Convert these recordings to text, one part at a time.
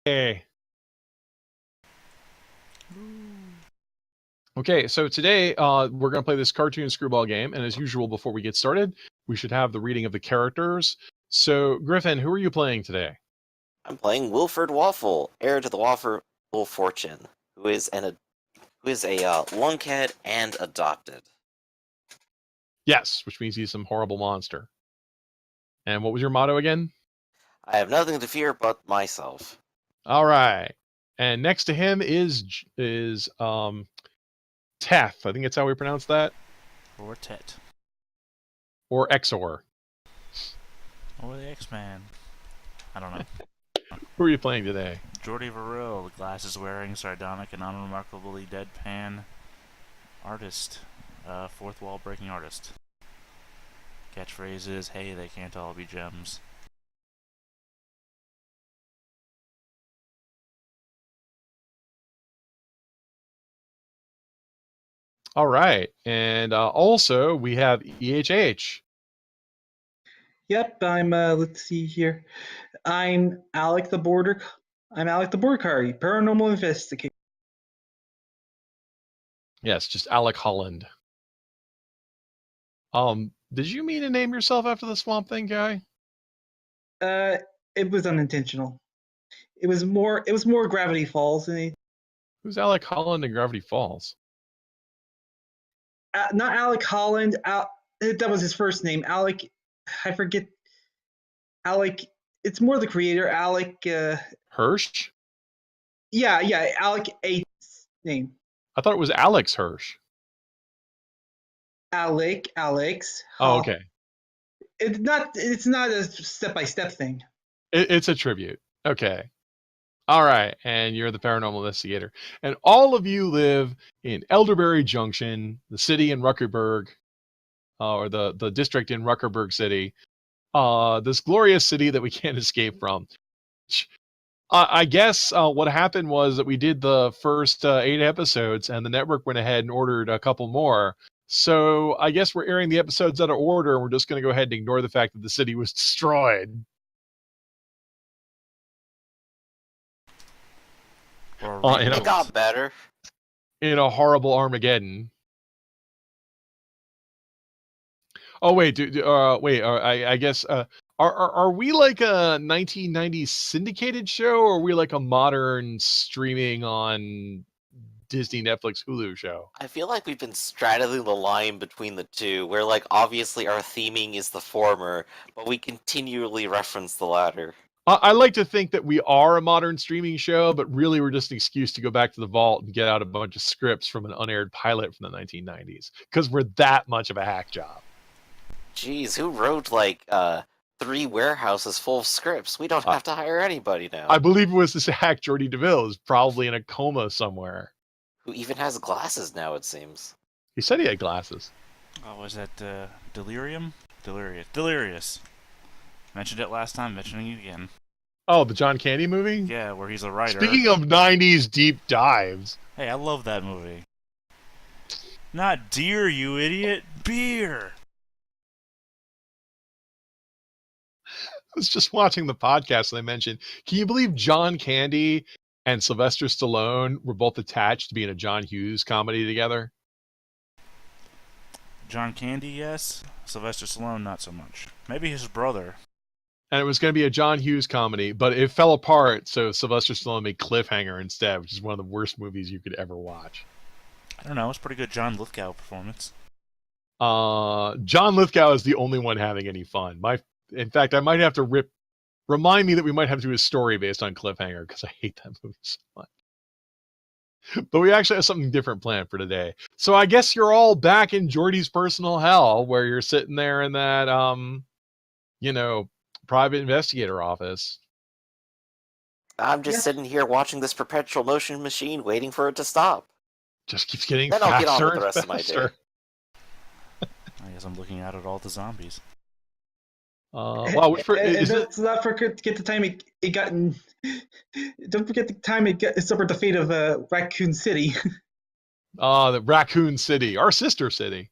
Hey. Okay, so today we're going to play this cartoon screwball game, and as usual, before we get started, we should have the reading of the characters. So, Griffin, who are you playing today? I'm playing Wilford Waffle, heir to the Waffle fortune, who is a lunkhead and adopted. Yes, which means he's some horrible monster. And what was your motto again? I have nothing to fear but myself. All right. And next to him is Teth. I think that's how we pronounce that. Or Tet. Or Exor. Or the X-Man. I don't know. Who are you playing today? Jordy Verrill, the glasses-wearing, sardonic, and unremarkably deadpan artist. Fourth wall-breaking artist. Catchphrases, hey, they can't all be gems. All right. And also, we have EHH. Yep, let's see here. I'm Alec the Border Cari, paranormal investigator. Yes, just Alec Holland. Did you mean to name yourself after the Swamp Thing guy? It was unintentional. It was more Gravity Falls. Who's Alec Holland in Gravity Falls? Not Alec Holland. That was his first name. Alec, I forget. Alec, it's more the creator. Alec. Hirsch? Yeah, Alec A's name. I thought it was Alex Hirsch. Alex. Oh, okay. It's not a step-by-step thing. It's a tribute. Okay. All right. And you're the paranormal investigator. And all of you live in Elderberry Junction, the city in Ruckerberg, or the district in Ruckerberg City. This glorious city that we can't escape from. I guess what happened was that we did the first 8 episodes, and the network went ahead and ordered a couple more. So I guess we're airing the episodes out of order, and we're just going to go ahead and ignore the fact that the city was destroyed. It got better. In a horrible Armageddon. Oh wait, I guess are we like a 1990s syndicated show, or are we like a modern streaming on Disney, Netflix, Hulu show? I feel like we've been straddling the line between the two, where like obviously our theming is the former, but we continually reference the latter. I like to think that we are a modern streaming show, but really we're just an excuse to go back to the vault and get out a bunch of scripts from an unaired pilot from the 1990s, because we're that much of a hack job. Jeez, who wrote like 3 warehouses full of scripts? We don't have to hire anybody now. I believe it was this hack Jordy DeVille, who's probably in a coma somewhere. Who even has glasses now, it seems. He said he had glasses. Oh, was that Delirium? Delirious. Mentioned it last time, mentioning it again. Oh, the John Candy movie? Yeah, where he's a writer. Speaking of 90s deep dives. Hey, I love that movie. Not deer, you idiot. Beer! I was just watching the podcast and they mentioned, can you believe John Candy and Sylvester Stallone were both attached to be in a John Hughes comedy together? John Candy, yes. Sylvester Stallone, not so much. Maybe his brother. And it was going to be a John Hughes comedy, but it fell apart, so Sylvester Stallone made Cliffhanger instead, which is one of the worst movies you could ever watch. I don't know, it's a pretty good John Lithgow performance. John Lithgow is the only one having any fun. In fact, I might have to remind me that we might have to do a story based on Cliffhanger, because I hate that movie so much. But we actually have something different planned for today. So I guess you're all back in Jordy's personal hell, where you're sitting there in that, private investigator office. I'm just sitting here watching this perpetual motion machine, waiting for it to stop. Just keeps getting then faster. I'll get on with the and rest of my faster. day. I guess I'm looking out at all the zombies. Wow, let's not forget the time it got in. Don't forget the time it suffered the fate of Raccoon City. The Raccoon City, our sister city.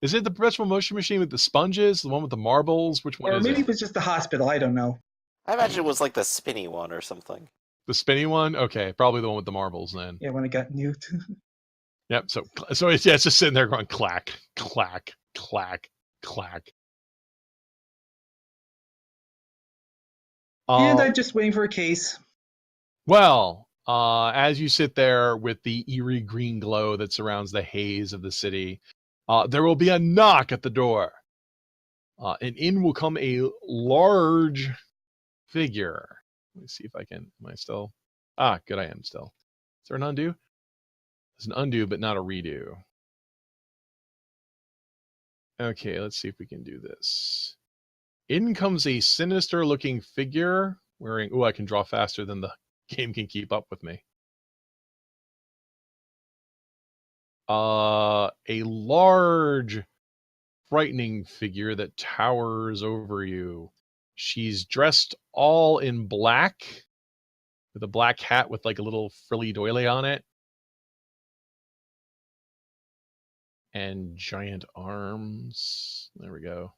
Is it the perpetual motion machine with the sponges, the one with the marbles? Which one or is maybe it? it was just the hospital. I don't know. I imagine it was like the spinny one or something. The spinny one? Okay, probably the one with the marbles then. Yeah, when it got nuked. Yep. So it's just sitting there going clack, clack, clack, clack. And I'm just waiting for a case. Well, as you sit there with the eerie green glow that surrounds the haze of the city, there will be a knock at the door. And in will come a large figure. Let me see if I can. Am I still? Ah, good. I am still. Is there an undo? There's an undo, but not a redo. Okay, let's see if we can do this. In comes a sinister-looking figure wearing. Oh, I can draw faster than the game can keep up with me. A large, frightening figure that towers over you. She's dressed all in black, with a black hat with like a little frilly doily on it. And giant arms. There we go.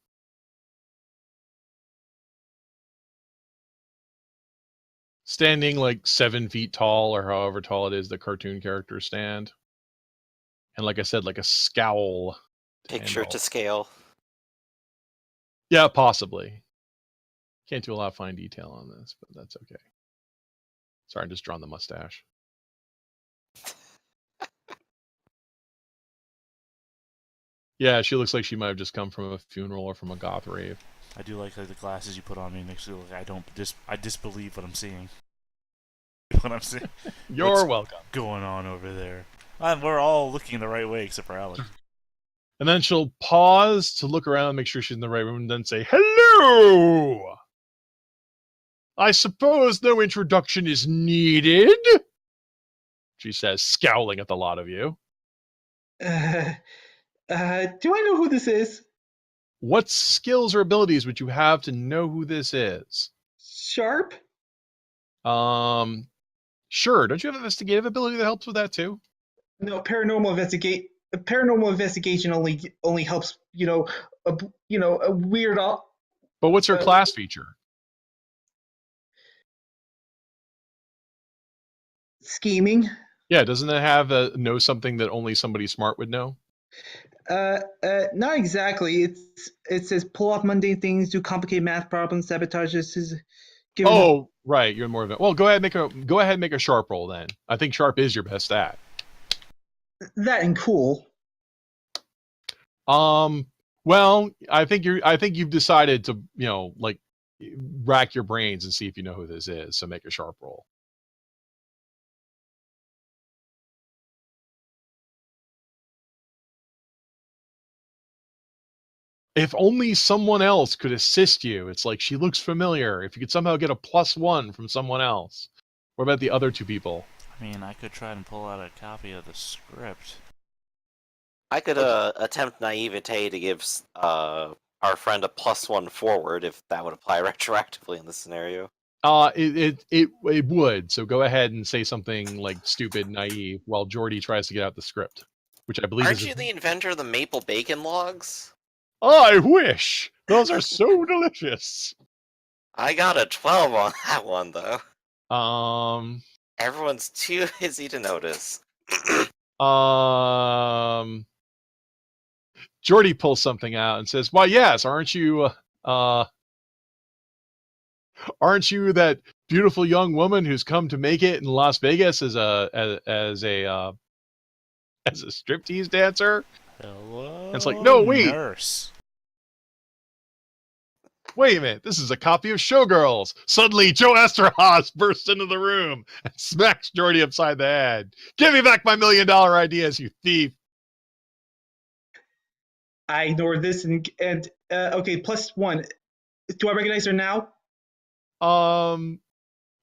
Standing like 7 feet tall, or however tall it is the cartoon characters stand. And like I said, like a scowl. Picture to scale. Yeah, possibly. Can't do a lot of fine detail on this, but that's okay. Sorry, I'm just drawing the mustache. Yeah, she looks like she might have just come from a funeral or from a goth rave. I do like the glasses you put on me makes it look like I disbelieve what I'm seeing. What I'm seeing. You're What's welcome. going on over there? We're all looking the right way except for Alec. And then she'll pause to look around, make sure she's in the right room, and then say, "Hello! I suppose no introduction is needed," she says, scowling at the lot of you. Do I know who this is? What skills or abilities would you have to know who this is? Sharp? Sure. Don't you have investigative ability that helps with that too? No, paranormal investigation only helps, a weird But what's her class feature? scheming. Yeah, doesn't it have know something that only somebody smart would know? Not exactly. It says pull off mundane things, do complicated math problems, sabotage this is Oh, right. You're more of a well. Go ahead and make a sharp roll then. I think sharp is your best stat. that and cool. Well, I think you've decided to, like rack your brains and see if you know who this is. So make a sharp roll. If only someone else could assist you. It's like she looks familiar. If you could somehow get a +1 from someone else. What about the other two people? I mean, I could try and pull out a copy of the script. I could attempt naivete to give our friend a +1 forward if that would apply retroactively in this scenario. It would. So go ahead and say something like stupid, naive, while Jordy tries to get out the script, which I believe Aren't is. you the inventor of the maple bacon logs? I wish! Those are so delicious! I got a 12 on that one, though. Everyone's too busy to notice. Jordy pulls something out and says, "Why, yes, aren't you that beautiful young woman who's come to make it in Las Vegas as a striptease dancer?" Hello, And it's like, no, wait. Nurse. Wait a minute, this is a copy of Showgirls. Suddenly, Joe Esterhaus bursts into the room and smacks Jordy upside the head. "Give me back my $1 million ideas, you thief!" I ignore this and okay, +1. Do I recognize her now?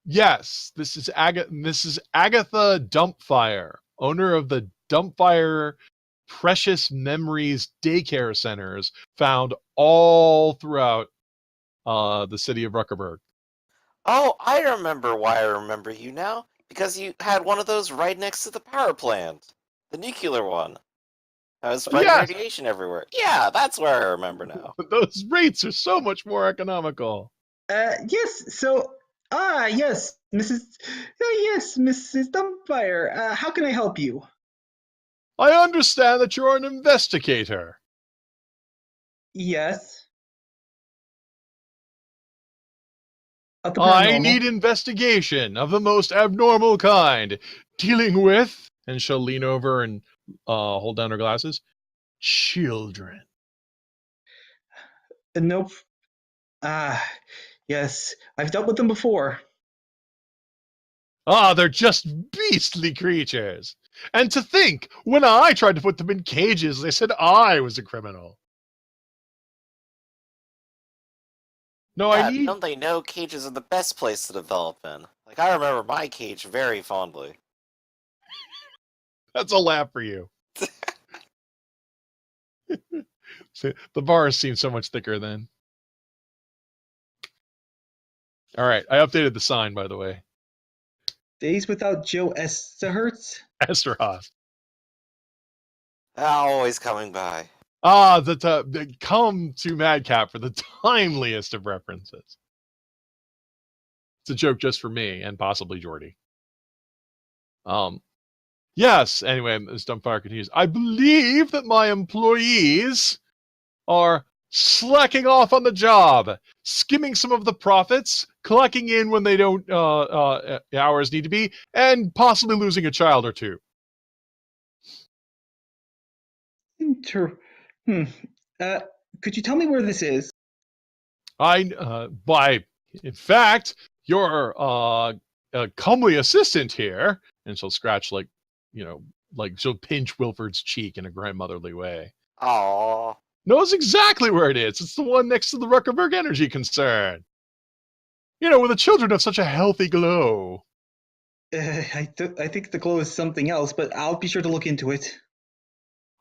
Yes, this is Agatha Dumpfire, owner of the Dumpfire Precious Memories daycare centers found all throughout the city of Ruckerberg. Oh, I remember why I remember you now. Because you had one of those right next to the power plant. The nuclear one. I was spreading Yes. radiation everywhere. Yeah, that's where I remember now. But those rates are so much more economical. Yes. So, yes, Mrs. Dumbfire. How can I help you? I understand that you're an investigator. Yes. Of the I paranormal. need investigation of the most abnormal kind, dealing with, and she'll lean over and hold down her glasses, children. Nope. Yes. I've dealt with them before. They're just beastly creatures. And to think, when I tried to put them in cages, they said I was a criminal. No, I Yeah, need... don't they know cages are the best place to develop in? Like, I remember my cage very fondly. That's a laugh for you. See, the bars seem so much thicker then. All right, I updated the sign, by the way. Days without Joe Esterhertz? Esther Haas. Always coming by. Come to Madcap for the timeliest of references. It's a joke just for me and possibly Jordy. Yes, anyway, as Dumbfire continues, I believe that my employees are slacking off on the job, skimming some of the profits, clocking in when they don't hours need to be, and possibly losing a child or two. Could you tell me where this is? In fact, your comely assistant here, and she'll scratch like she'll pinch Wilford's cheek in a grandmotherly way. Aww. Knows exactly where it is. It's the one next to the Ruckerberg Energy Concern. Where the children have such a healthy glow. I think the glow is something else, but I'll be sure to look into it.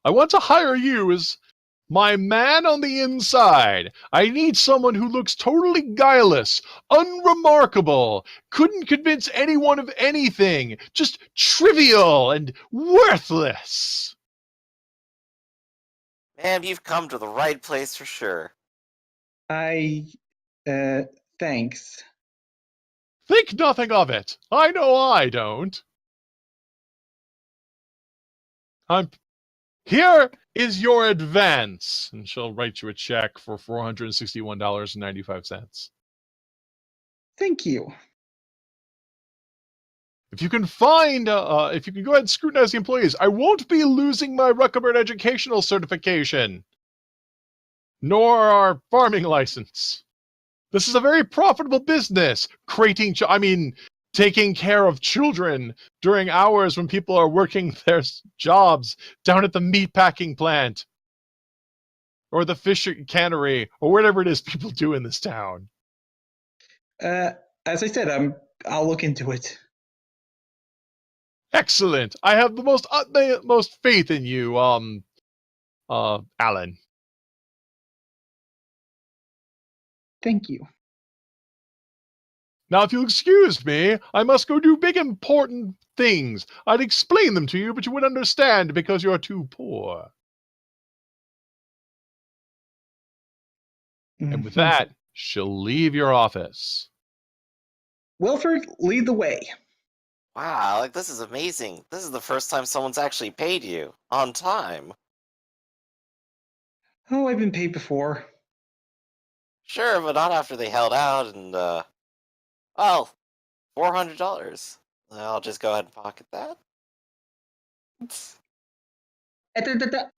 I want to hire you as my man on the inside. I need someone who looks totally guileless, unremarkable, couldn't convince anyone of anything, just trivial and worthless. Man, you've come to the right place for sure. Thanks. Think nothing of it. I know I don't. Here is your advance. And she'll write you a check for $461.95. Thank you. If you can if you can go ahead and scrutinize the employees, I won't be losing my Ruckerberg educational certification, nor our farming license. This is a very profitable business, taking care of children during hours when people are working their jobs down at the meatpacking plant or the fish cannery or whatever it is people do in this town. As I said, I'll look into it. Excellent. I have the most faith in you, Alan. Thank you. Now, if you'll excuse me, I must go do big important things. I'd explain them to you, but you wouldn't understand because you're too poor. And with that, she'll leave your office. Wilford, lead the way. Wow, like this is amazing. This is the first time someone's actually paid you on time. Oh, I've been paid before. Sure, but not after they held out and well, $400. I'll just go ahead and pocket that.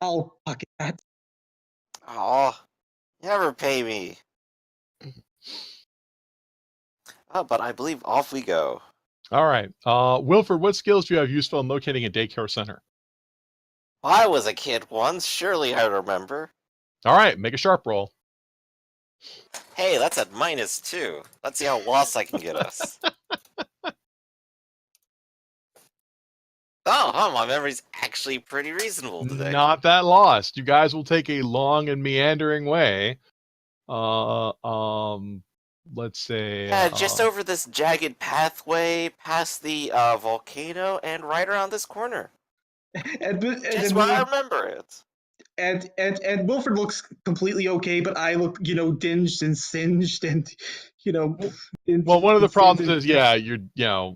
I'll pocket that. Aw, never pay me. Oh, but I believe off we go. All right. Wilford, what skills do you have useful in locating a daycare center? I was a kid once, surely I remember. All right, make a sharp roll. Hey, that's at -2. Let's see how lost I can get us. Oh, my memory's actually pretty reasonable today. Not that lost. You guys will take a long and meandering way. Let's say... Yeah, just over this jagged pathway, past the volcano, and right around this corner. Just where I remember it. and Wilfred looks completely okay, but I look, dinged and singed, and Well, one of the problems and- is, yeah, you're,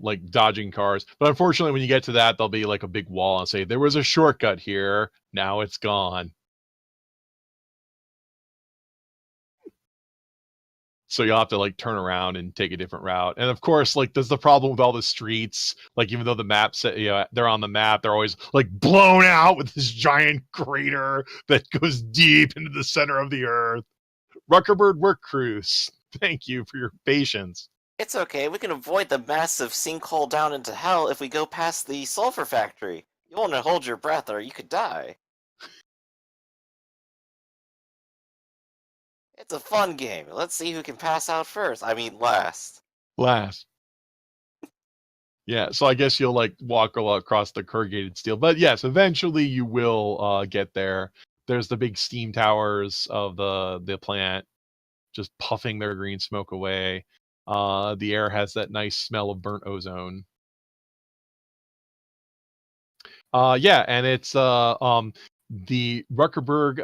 like dodging cars. But unfortunately, when you get to that, there'll be like a big wall and say, there was a shortcut here. Now it's gone. So you'll have to like turn around and take a different route. And of course, like there's the problem with all the streets. Like even though the map they're on the map, they're always like blown out with this giant crater that goes deep into the center of the earth. Ruckerbird Work Cruise, thank you for your patience. It's okay, we can avoid the massive sinkhole down into hell if we go past the sulfur factory. You want to hold your breath or you could die. It's a fun game. Let's see who can pass out first. I mean, last. Last. Yeah, so I guess you'll like walk across the corrugated steel. But yes, eventually you will get there. There's the big steam towers of the plant just puffing their green smoke away. The air has that nice smell of burnt ozone. Yeah, and it's the Ruckerberg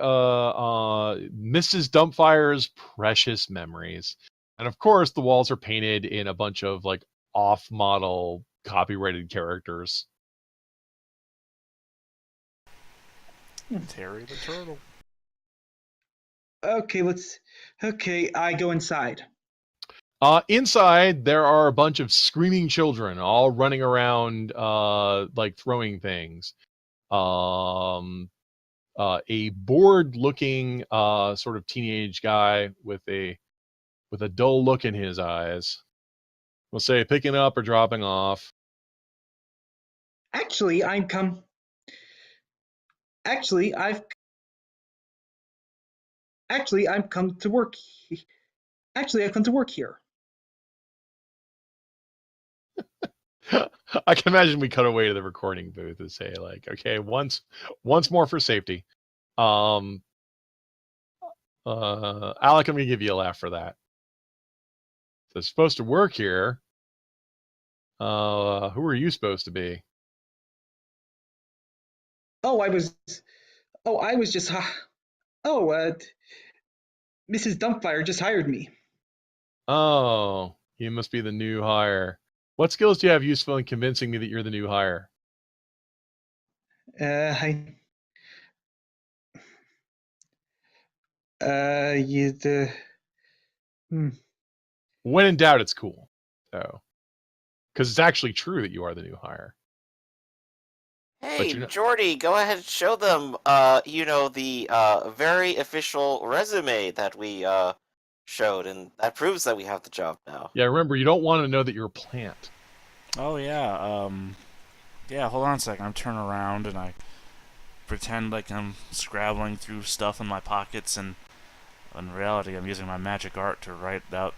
Mrs. Dumpfire's precious memories. And of course the walls are painted in a bunch of like off-model copyrighted characters. Terry the Turtle. Okay, I go inside. Inside, there are a bunch of screaming children all running around, like throwing things. A bored-looking, sort of teenage guy with a dull look in his eyes. We'll say picking up or dropping off. Actually, I've come to work. Actually, I've come to work here. I can imagine we cut away to the recording booth and say like, okay, once more for safety. Alec, I'm gonna give you a laugh for that. So it's supposed to work here. Who are you supposed to be? I was just. Mrs. Dumpfire just hired me. Oh, you must be the new hire. What skills do you have useful in convincing me that you're the new hire? I. You the. When in doubt, it's cool. So, because it's actually true that you are the new hire. Hey, Jordy, go ahead and show them, the very official resume that we showed, and that proves that we have the job now. Yeah, remember, you don't want to know that you're a plant. Oh yeah, yeah, hold on a second. I'm turning around and I pretend like I'm scrabbling through stuff in my pockets, and in reality I'm using my magic art to write out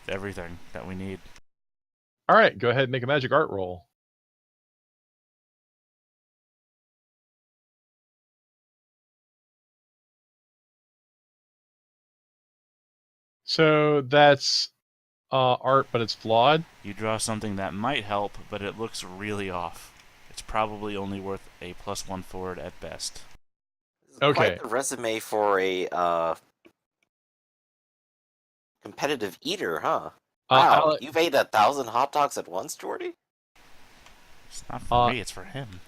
everything that we need. All right, go ahead and make a magic art roll. So that's art, but it's flawed. You draw something that might help, but it looks really off. It's probably only worth a +1 forward at best. This is Okay. Quite the resume for a competitive eater, huh? Wow, you've ate 1,000 hot dogs at once, Jordy? It's not for me, it's for him.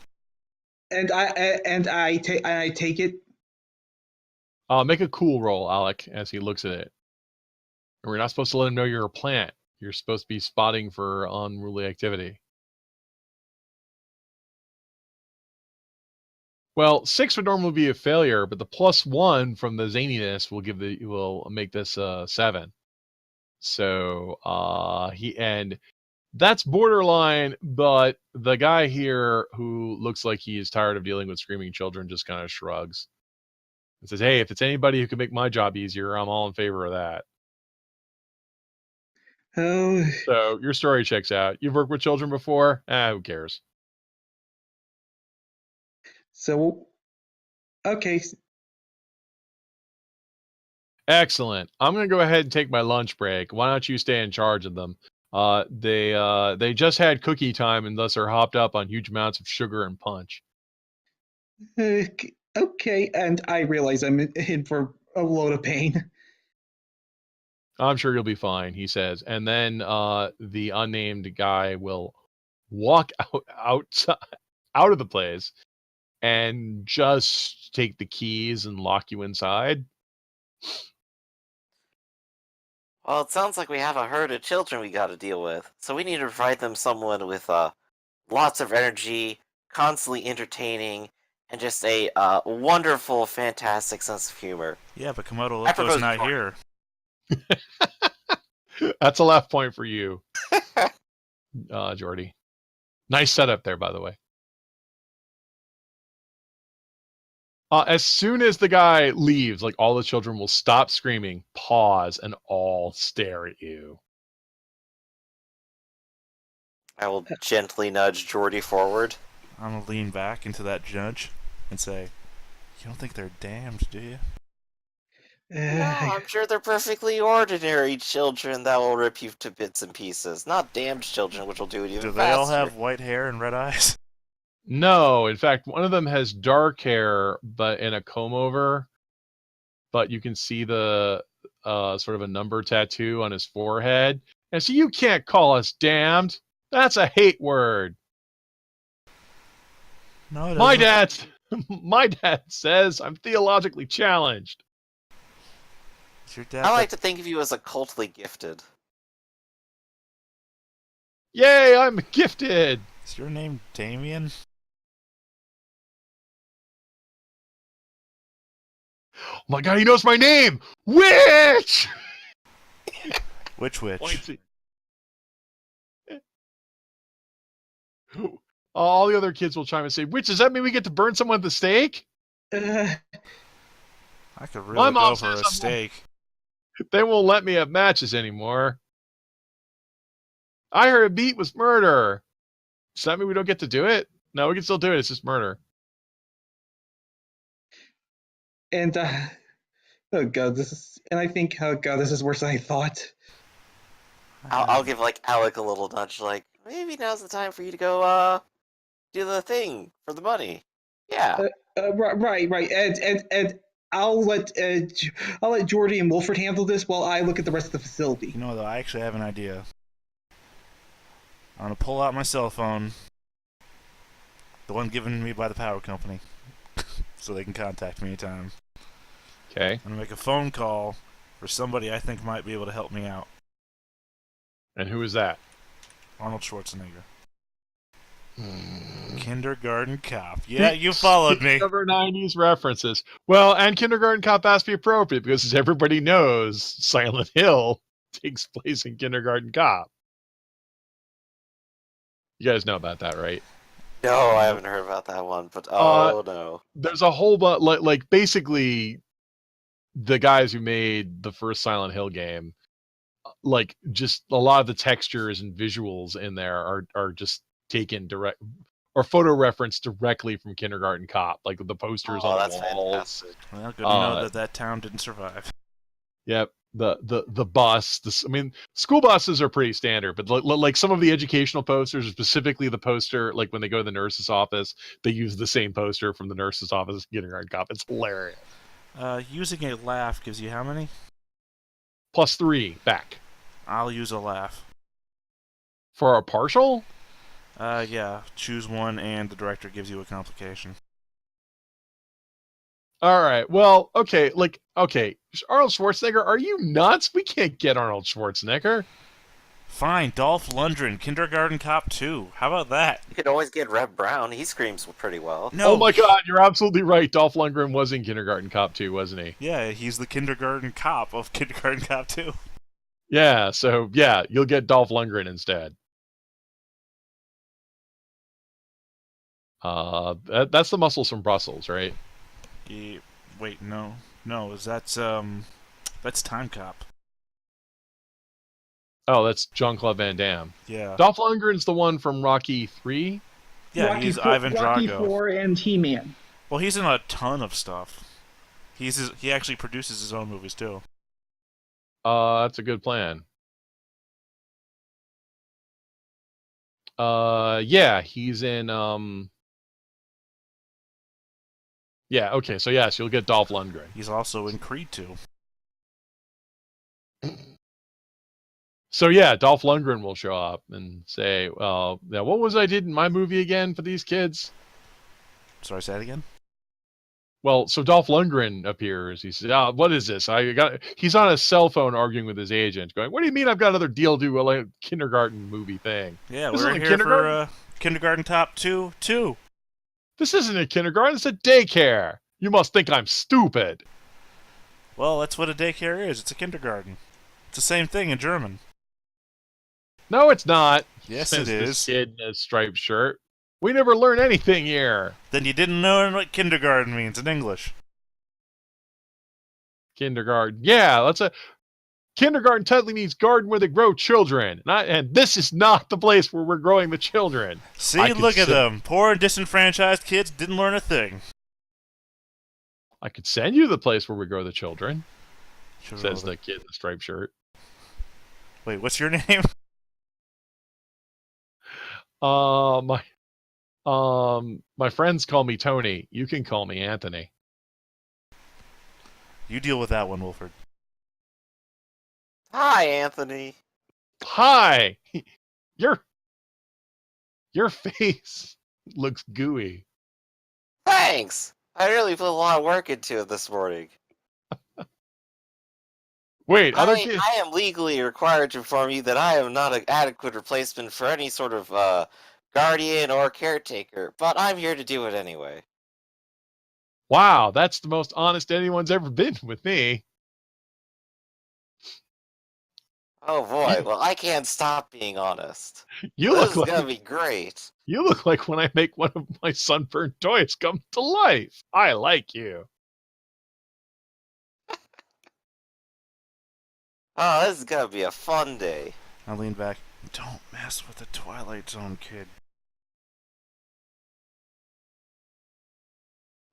And I take it. Make a cool roll, Alec, as he looks at it. We're not supposed to let him know you're a plant. You're supposed to be spotting for unruly activity. Well, 6 would normally be a failure, but the +1 from the zaniness will make this 7. So and that's borderline, but the guy here who looks like he is tired of dealing with screaming children just kind of shrugs and says, "Hey, if it's anybody who can make my job easier, I'm all in favor of that." Oh. So your story checks out. You've worked with children before? Who cares? So, okay. Excellent. I'm going to go ahead and take my lunch break. Why don't you stay in charge of them? They just had cookie time and thus are hopped up on huge amounts of sugar and punch. Okay, and I realize I'm in for a load of pain. I'm sure you'll be fine, he says. And then the unnamed guy will walk out of the place and just take the keys and lock you inside. Well, it sounds like we have a herd of children we gotta deal with, so we need to provide them someone with lots of energy, constantly entertaining, and just a wonderful, fantastic sense of humor. Yeah, but Komodo I Loco's propose not Jordy. here. That's a left point for you, Jordy. Nice setup there, by the way. As soon as the guy leaves, like all the children will stop screaming, pause, and all stare at you. I will gently nudge Jordy forward. I'm gonna lean back into that judge and say, "You don't think they're damned, do you?" No, I'm sure they're perfectly ordinary children that will rip you to bits and pieces. Not damned children, which will do it even Do faster. they all have white hair and red eyes? No, in fact, one of them has dark hair, but in a comb over. But you can see the sort of a number tattoo on his forehead. And so you can't call us damned. That's a hate word. No, it My doesn't. my dad says I'm theologically challenged. Is your dad I like to think of you as occultly gifted. Yay, I'm gifted. Is your name Damien? Oh my god, he knows my name. Witch. Which witch? Points it. All the other kids will chime and say, "Witch, does that mean we get to burn someone at the stake?" I could My really mom go for says a steak. They won't let me have matches anymore. I heard a beat was murder. Does that mean we don't get to do it? No, we can still do it. It's just murder. And oh god, I think, oh god, this is worse than I thought. I'll give like Alec a little nudge, like maybe now's the time for you to go do the thing for the money. Yeah. Right, and I'll let Jordy and Wilfred handle this while I look at the rest of the facility. You know, though, I actually have an idea. I'm gonna pull out my cell phone, the one given me by the power company, so they can contact me anytime. Okay. I'm gonna make a phone call for somebody I think might be able to help me out. And who is that? Arnold Schwarzenegger. Kindergarten Cop. Yeah, you followed me. Cover 90s references. Well, and Kindergarten Cop has to be appropriate because as everybody knows, Silent Hill takes place in Kindergarten Cop. You guys know about that, right? No, I haven't heard about that one, but oh no. There's a whole bunch, like basically the guys who made the first Silent Hill game, like just a lot of the textures and visuals in there are just taken direct or photo referenced directly from Kindergarten Cop, like the posters on the walls. Fantastic. Well, good to know that town didn't survive. Yep. The bus. I mean, school buses are pretty standard, but like some of the educational posters, specifically the poster, like when they go to the nurse's office, they use the same poster from the nurse's office in Kindergarten Cop. It's hilarious. Using a laugh gives you how many? +3 back. I'll use a laugh. For a partial? Yeah. Choose one, and the director gives you a complication. All right. Well, okay. Arnold Schwarzenegger, are you nuts? We can't get Arnold Schwarzenegger. Fine, Dolph Lundgren, Kindergarten Cop 2. How about that? You could always get Reb Brown. He screams pretty well. No. Oh my God, you're absolutely right. Dolph Lundgren was in Kindergarten Cop 2, wasn't he? Yeah, he's the Kindergarten Cop of Kindergarten Cop 2. Yeah. So yeah, you'll get Dolph Lundgren instead. That's the muscles from Brussels, right? Wait, no, that's Time Cop. Oh, that's Jean-Claude Van Damme. Yeah. Dolph Lundgren's the one from Rocky 3. Yeah, he's Ivan Rocky Drago. 4 and He-Man. Well, he's in a ton of stuff. He actually produces his own movies too. That's a good plan. Yeah, he's in Yeah, okay, so yes, you'll get Dolph Lundgren. He's also in Creed 2. So yeah, Dolph Lundgren will show up and say, well, yeah, what was I did in my movie again for these kids? Sorry, say that again? Well, so Dolph Lundgren appears. He says, what is this? He's on his cell phone arguing with his agent, going, what do you mean I've got another deal to do a like, kindergarten movie thing? Yeah, This we're isn't here kindergarten? for Kindergarten Top 2 2. This isn't a kindergarten, it's a daycare. You must think I'm stupid. Well, that's what a daycare is. It's a kindergarten. It's the same thing in German. No, it's not. Yes, says it this is. kid in a striped shirt. We never learn anything here. Then you didn't know what kindergarten means in English. Kindergarten. Yeah, that's a kindergarten technically means garden where they grow children. And this is not the place where we're growing the children. See, look at them. Poor and disenfranchised kids didn't learn a thing. I could send you to the place where we grow the children, Sure, says the kid in the striped shirt. Wait, what's your name? My friends call me Tony. You can call me Anthony. You deal with that one, Wilford. Hi, Anthony. Hi. Your face looks gooey. Thanks. I really put a lot of work into it this morning. Wait, other kids. I am legally required to inform you that I am not an adequate replacement for any sort of guardian or caretaker, but I'm here to do it anyway. Wow, that's the most honest anyone's ever been with me. Oh boy, well I can't stop being honest. You This look is gonna like be great. you look like when I make one of my sunburned toys come to life. I like you. Oh, this is gonna be a fun day. I lean back. Don't mess with the Twilight Zone kid.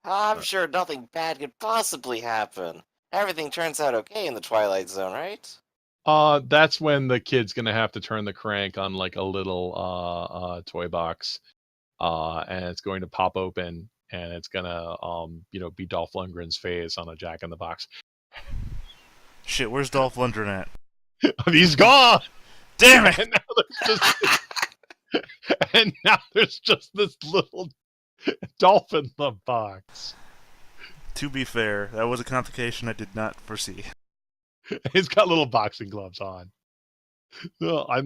I'm sure nothing bad could possibly happen. Everything turns out okay in the Twilight Zone, right? That's when the kid's gonna have to turn the crank on like a little toy box, and it's going to pop open, and it's gonna be Dolph Lundgren's face on a Jack in the Box. Shit, where's Dolph Lundgren at? He's gone. Damn it! And now there's just this little Dolph in the box. To be fair, that was a complication I did not foresee. He's got little boxing gloves on. No, I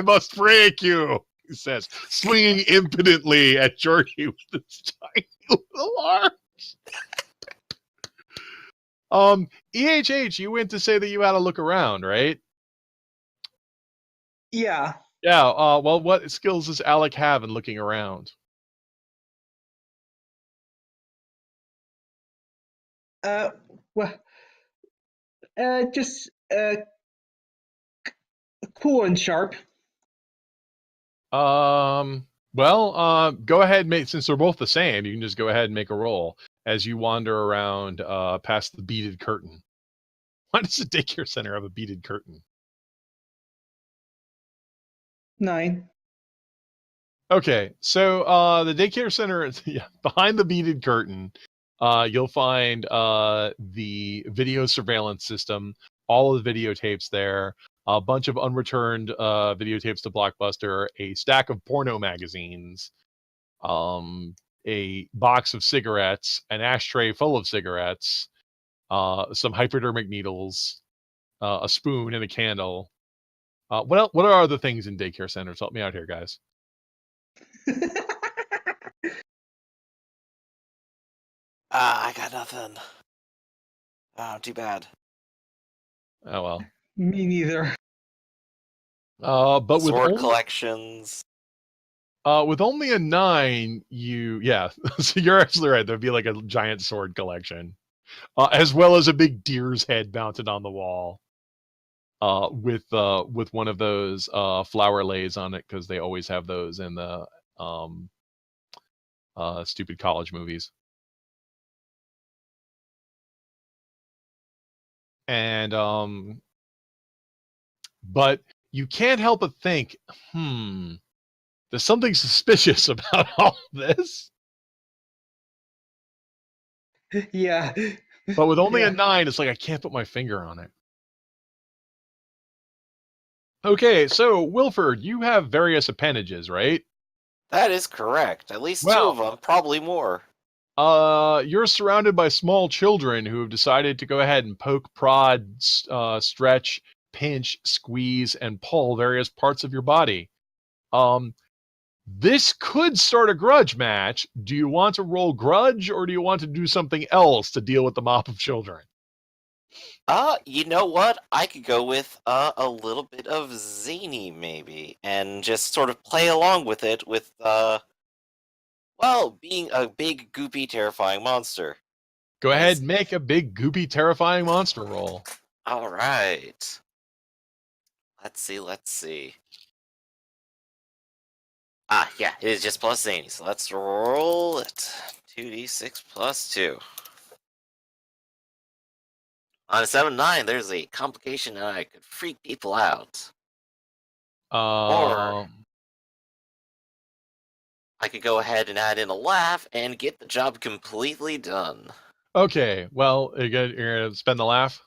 must break you, he says, swinging impotently at Jordy with his tiny little arms. EHH, you went to say that you had to look around, right? Yeah. Yeah, well, what skills does Alec have in looking around? Well, just cool and sharp. Well, go ahead and since they're both the same, you can just go ahead and make a roll as you wander around past the beaded curtain. Why does the daycare center have a beaded curtain? 9. Okay, so the daycare center is behind the beaded curtain. You'll find the video surveillance system, all of the videotapes there, a bunch of unreturned videotapes to Blockbuster, a stack of porno magazines, a box of cigarettes, an ashtray full of cigarettes, some hypodermic needles, a spoon, and a candle. What are other things in daycare centers? Help me out here, guys. I got nothing. Oh, too bad. Oh well. Me neither. But with Sword only, collections. with only a 9, so you're actually right. There'd be like a giant sword collection, as well as a big deer's head mounted on the wall, with one of those flower lays on it because they always have those in the stupid college movies. And but you can't help but think, there's something suspicious about all this. Yeah. But with only a Yeah. 9, it's like I can't put my finger on it. Okay, so Wilford, you have various appendages, right? That is correct. At least two Well, of them, probably more. you're surrounded by small children who have decided to go ahead and poke, prod, stretch, pinch, squeeze, and pull various parts of your body. Um, this could start a grudge match. Do you want to roll grudge, or do you want to do something else to deal with the mop of children? You know what? I could go with a little bit of zany maybe, and just sort of play along with it with well, being a big, goopy, terrifying monster. Go ahead As and make a big, goopy, terrifying monster roll. all right. Let's see. Let's see. Ah, yeah, it is just plus zany. So let's roll it. 2d6 plus 2. On a 7-9, there's a complication and I could freak people out. Or Um, I could go ahead and add in a laugh and get the job completely done. okay, well, you're gonna spend the laugh.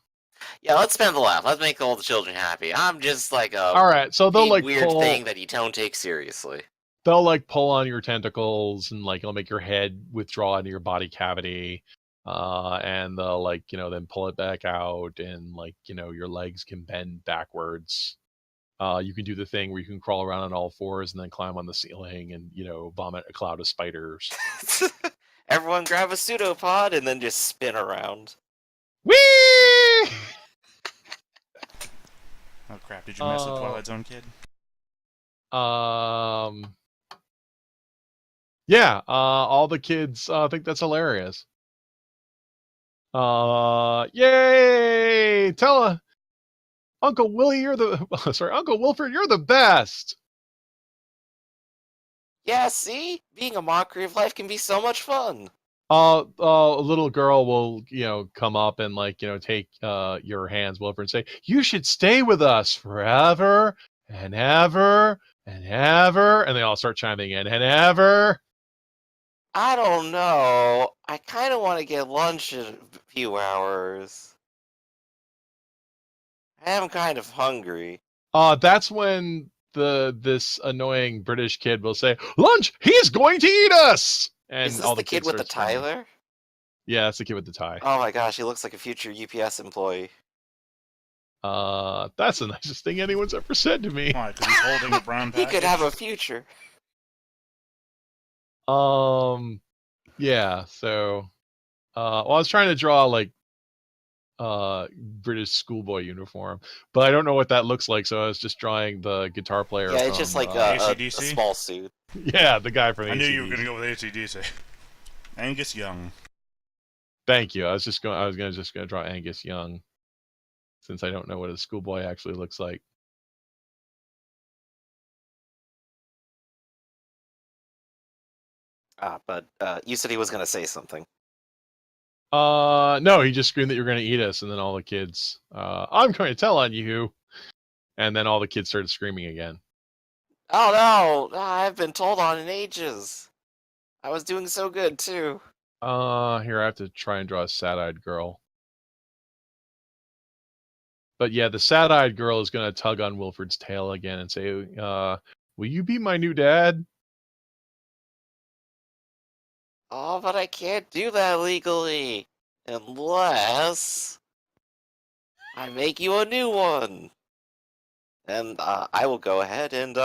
Yeah, let's spend the laugh. Let's make all the children happy. I'm just like a All right, so they'll big like weird pull. thing that you don't take seriously. They'll like pull on your tentacles and like it'll make your head withdraw into your body cavity. And they'll like, then pull it back out and like, your legs can bend backwards. You can do the thing where you can crawl around on all fours and then climb on the ceiling and, vomit a cloud of spiders. Everyone grab a pseudopod and then just spin around. Whee! Oh crap! Did you miss the Twilight Zone kid? Yeah, all the kids think that's hilarious. Yay! Tell Uncle Willie, you're the Uncle Wilford, you're the best. Yeah, see? Being a mockery of life can be so much fun. A little girl will, come up and like, take your hands, Wilford, and say, "You should stay with us forever and ever and ever," and they all start chiming in, "and ever." I don't know. I kind of want to get lunch in a few hours. I am kind of hungry. That's when this annoying British kid will say, "Lunch! He's going to eat us!" And Is this all the the kid kids with the start tie screaming. there? Yeah, that's the kid with the tie. Oh my gosh, he looks like a future UPS employee. That's the nicest thing anyone's ever said to me. Why? Because he's holding a brown He package. could have a future. Yeah. So, well, I was trying to draw like British schoolboy uniform, but I don't know what that looks like, so I was just drawing the guitar player. Yeah, it's just like a AC/DC? small suit. Yeah, the guy from I knew you were AC/DC. gonna go with AC/DC. Angus Young. Thank you. I was just gonna draw Angus Young, since I don't know what a schoolboy actually looks like. But you said he was gonna say something. No, he just screamed that you're gonna eat us, and then all the kids, "I'm going to tell on you," and then all the kids started screaming again. Oh no! I've been told on in ages. I was doing so good too. Here I have to try and draw a sad-eyed girl. But yeah, the sad-eyed girl is gonna tug on Wilford's tail again and say, "Will you be my new dad?" Oh, but I can't do that legally unless I make you a new one. And I will go ahead and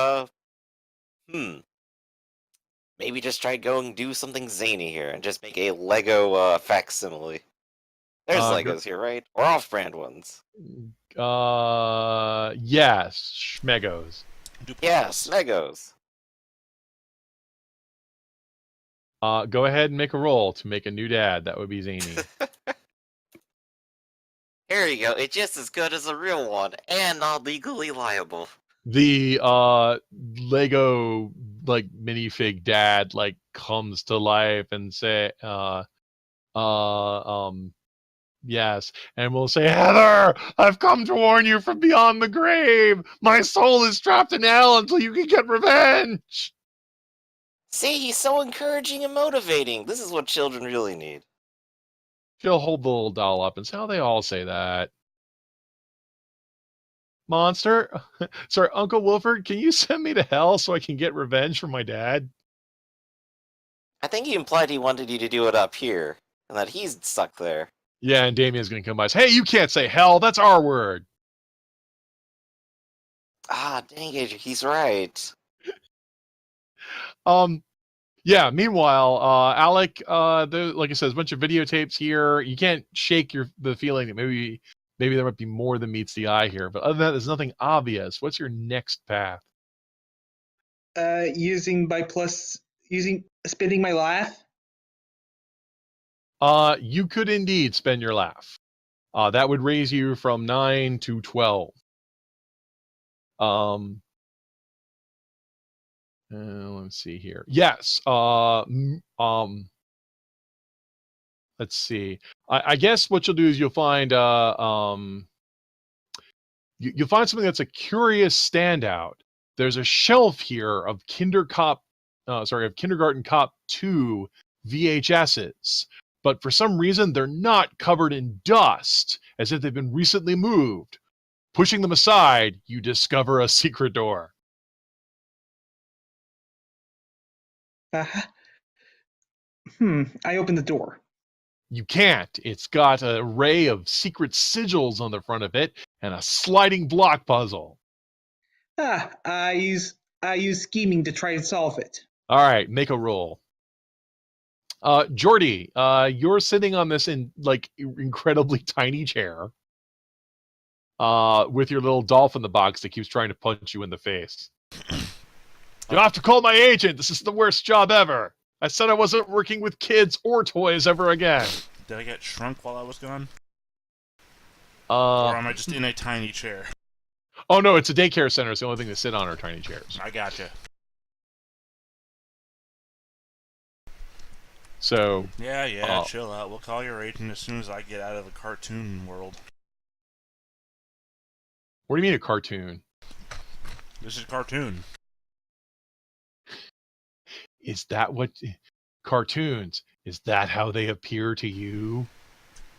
maybe just try going do something zany here and just make a Lego facsimile. There's Legos here, right? Or off-brand ones. Yes, Schmegos. Yes, Legos. Go ahead and make a roll to make a new dad. That would be zany. Here you go. It's just as good as a real one, and not legally liable. The Lego like minifig dad like comes to life and say, yes, and we'll say, "Heather, I've come to warn you from beyond the grave. My soul is trapped in hell until you can get revenge." See, he's so encouraging and motivating. This is what children really need. She'll hold the little doll up and say, "Oh, they all say that." Monster, sorry, Uncle Wilford, can you send me to hell so I can get revenge for my dad? I think he implied he wanted you to do it up here, and that he's stuck there. Yeah, and Damien's gonna come by. Hey, you can't say hell. That's our word. Ah, dang it, he's right. Yeah. Meanwhile, Alec, like I said, there's a bunch of videotapes here. You can't shake the feeling that maybe there might be more than meets the eye here. But other than that, there's nothing obvious. What's your next path? Using spinning my laugh. You could indeed spend your laugh. That would raise you from 9 to 12. Let's see here. Yes. Let's see. I guess what you'll do is you'll find you'll find something that's a curious standout. There's a shelf here of Kindergarten Cop 2 VHSs, but for some reason they're not covered in dust, as if they've been recently moved. Pushing them aside, you discover a secret door. I open the door. You can't. It's got an array of secret sigils on the front of it and a sliding block puzzle. I use scheming to try and solve it. All right, make a roll. Jordy, you're sitting on this incredibly tiny chair with your little dolphin in the box that keeps trying to punch you in the face. You have to call my agent. This is the worst job ever. I said I wasn't working with kids or toys ever again. Did I get shrunk while I was gone? Or am Uh, I just in a tiny chair? oh no, it's a daycare center. It's the only thing to sit on are tiny chairs. I gotcha. So Yeah, chill out. We'll call your agent as soon as I get out of the cartoon world. what do you mean a cartoon? This is cartoon. Is that what cartoons? Is that how they appear to you?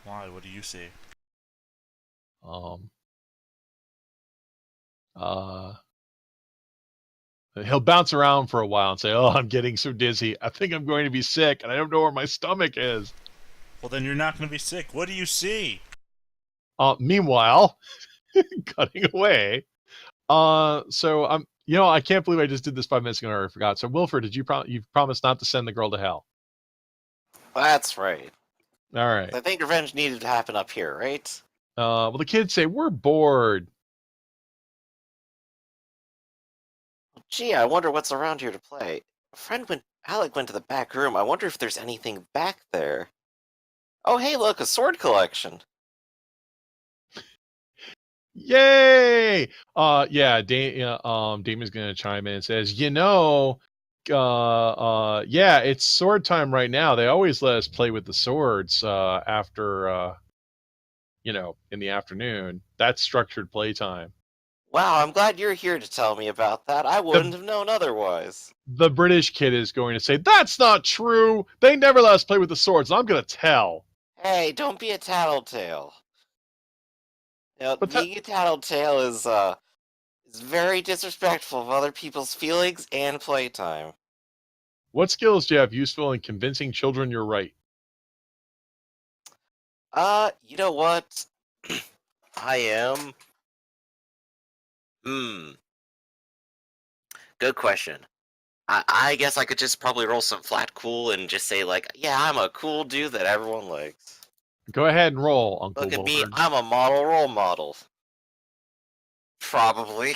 Why? What do you see? Um. He'll bounce around for a while and say, "Oh, I'm getting so dizzy. I think I'm going to be sick, and I don't know where my stomach is." Well, then you're not going to be sick. What do you see? Meanwhile, cutting away. So I'm. I can't believe I just did this 5 minutes ago and I already forgot. So Wilford, did you promised not to send the girl to hell? That's right. All right. I think revenge needed to happen up here, right? Well, the kids say we're bored. Gee, I wonder what's around here to play. Alec went to the back room. I wonder if there's anything back there. Oh, hey, look, a sword collection. Yay! Yeah. Damien's gonna chime in and says, yeah, it's sword time right now. They always let us play with the swords after in the afternoon. That's structured playtime. Wow, I'm glad you're here to tell me about that. I wouldn't have known otherwise. The British kid is going to say, "That's not true. They never let us play with the swords." I'm gonna tell. Hey, don't be a tattletale. But Being a tattletale is very disrespectful of other people's feelings and playtime. what skills do you have useful in convincing children you're right? You know what? I am. Good question. I guess I could just probably roll some flat cool and just say, like, yeah, I'm a cool dude that everyone likes. Go ahead and roll, Uncle Look at me, Wilford. I'm a model role model. Probably.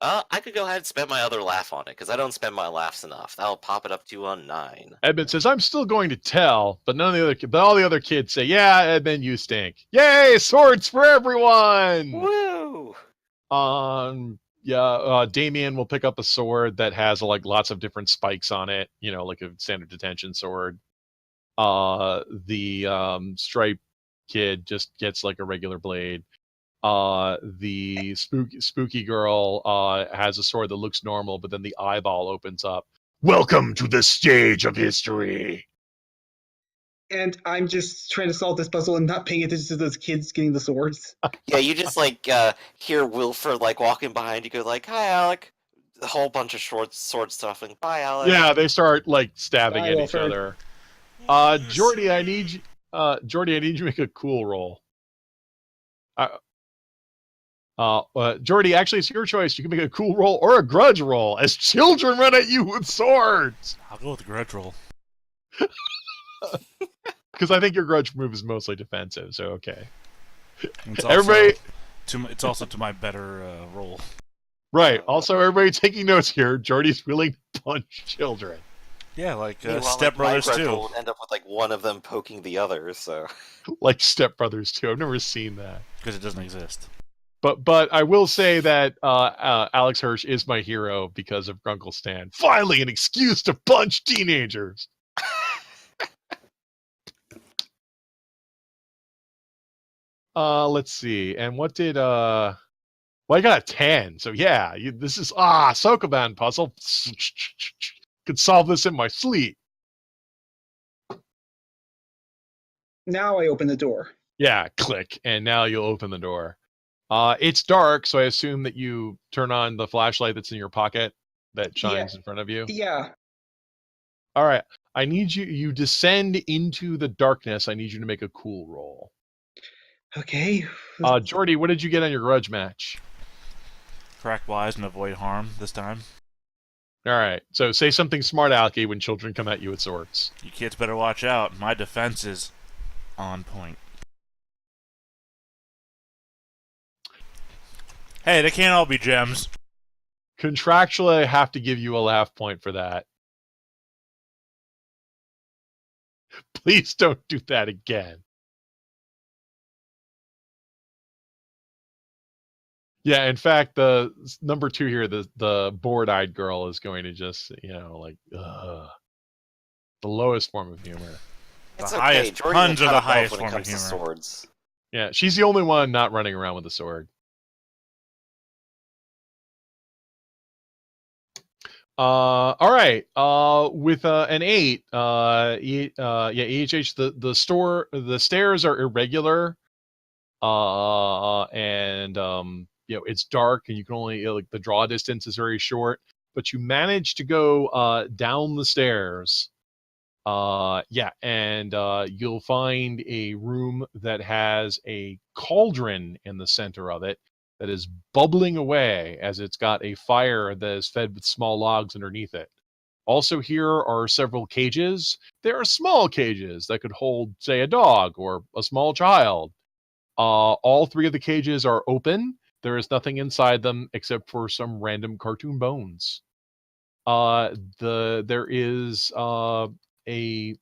I could go ahead and spend my other laugh on it, because I don't spend my laughs enough. That'll pop it up to a 9. Edmund says, "I'm still going to tell," but all the other kids say, "Yeah, Edmund, you stink." Yay, swords for everyone! Woo! Damien will pick up a sword that has lots of different spikes on it, like a standard detention sword. The stripe kid just gets like a regular blade. The spooky girl has a sword that looks normal, but then the eyeball opens up. Welcome to the stage of history. And I'm just trying to solve this puzzle and not paying attention to those kids getting the swords. Yeah, you just hear Wilford walking behind you, go "Hi, Alec." A whole bunch of sword stuff, and "Bye, Alec." Yeah, they start stabbing Bye, at each Wilford. other. Jordy, I need you. Jordy, I need you to make a cool roll. Jordy, actually, it's your choice. You can make a cool roll or a grudge roll as children run at you with swords. I'll go with the grudge roll. Because I think your grudge move is mostly defensive, so okay. It's Everybody, it's also to my better roll. right. Also, everybody taking notes here. Jordy's willing to punch children. Yeah, like Meanwhile, Step my Brothers grudge too. will end up with one of them poking the other. So Like Step Brothers too. I've never seen that. Because it doesn't exist. But I will say that Alex Hirsch is my hero because of Grunkle Stan. Finally, an excuse to punch teenagers. Let's see. And what did well, I got a 10. So yeah, this is Sokoban puzzle. Could solve this in my sleep. Now I open the door. Yeah, click, and now you'll open the door. It's dark, so I assume that you turn on the flashlight that's in your pocket that shines in front of you. Yeah. All right. I need you descend into the darkness. I need you to make a cool roll. Okay. Jordy, what did you get on your grudge match? Crack wise and avoid harm this time. All right. So say something smart, Alki, when children come at you with swords. You kids better watch out. My defense is on point. Hey, they can't all be gems. Contractually, I have to give you a laugh point for that. Please don't do that again. Yeah, in fact, the number 2 here, the bored-eyed girl is going to just, the lowest form of humor. it's The okay. highest Jordan will puns are cut the it off highest when it form of comes to humor. swords. Yeah, she's the only one not running around with a sword. All right. With an 8, EHH, the stairs are irregular. And it's dark, and you can only the draw distance is very short. But you manage to go down the stairs. And you'll find a room that has a cauldron in the center of it that is bubbling away as it's got a fire that is fed with small logs underneath it. Also, here are several cages. There are small cages that could hold, say, a dog or a small child. All 3 of the cages are open. There is nothing inside them except for some random cartoon bones. There is a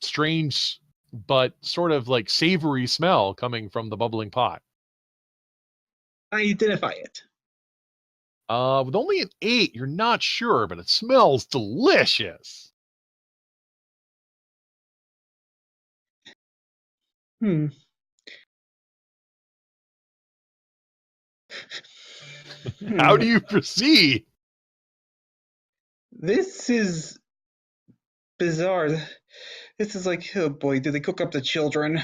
strange but sort of savory smell coming from the bubbling pot. I identify it. With only an 8, you're not sure, but it smells delicious. Hmm. How do you proceed? This is bizarre. This is oh boy, do they cook up the children?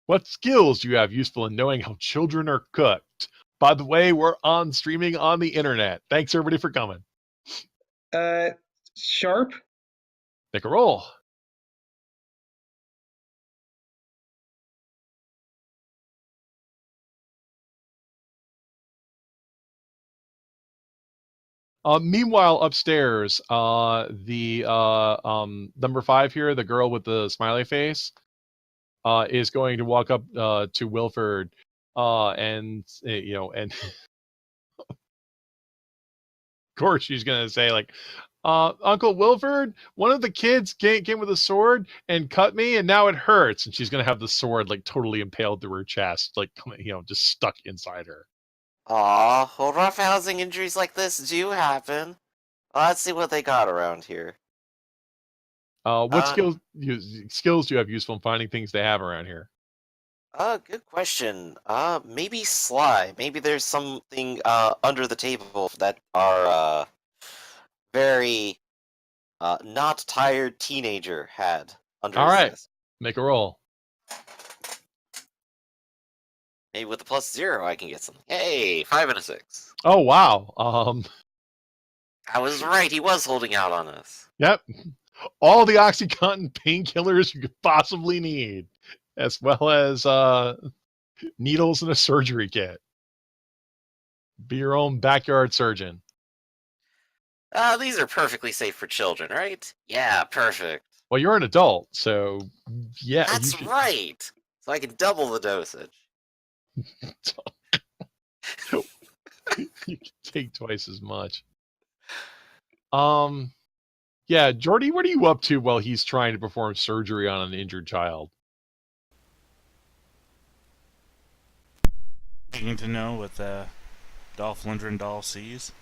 What skills do you have useful in knowing how children are cooked? By the way, we're on streaming on the internet. Thanks everybody for coming. Sharp? Make a roll. Meanwhile, upstairs, the number 5 here, the girl with the smiley face, is going to walk up to Wilford, and of course she's gonna say Uncle Wilford, one of the kids came with a sword and cut me, and now it hurts. And she's gonna have the sword totally impaled through her chest, just stuck inside her. Aw, well, rough housing injuries like this do happen. Let's see what they got around here. What skills do you have useful in finding things they have around here? Good question. Maybe sly. Maybe there's something under the table that our very not tired teenager had under All his right, desk. make a roll. Maybe with a +0 I can get something. Hey, 5 and a 6. Oh wow. I was right, he was holding out on us. Yep. All the OxyContin painkillers you could possibly need, as well as needles and a surgery kit. Be your own backyard surgeon. These are perfectly safe for children, right? Yeah, perfect. Well, you're an adult, so yeah, you That's should. right! So I can double the dosage. You can take twice as much. Yeah, Jordy, what are you up to while he's trying to perform surgery on an injured child? Getting to know what the Dolph Lundgren doll sees.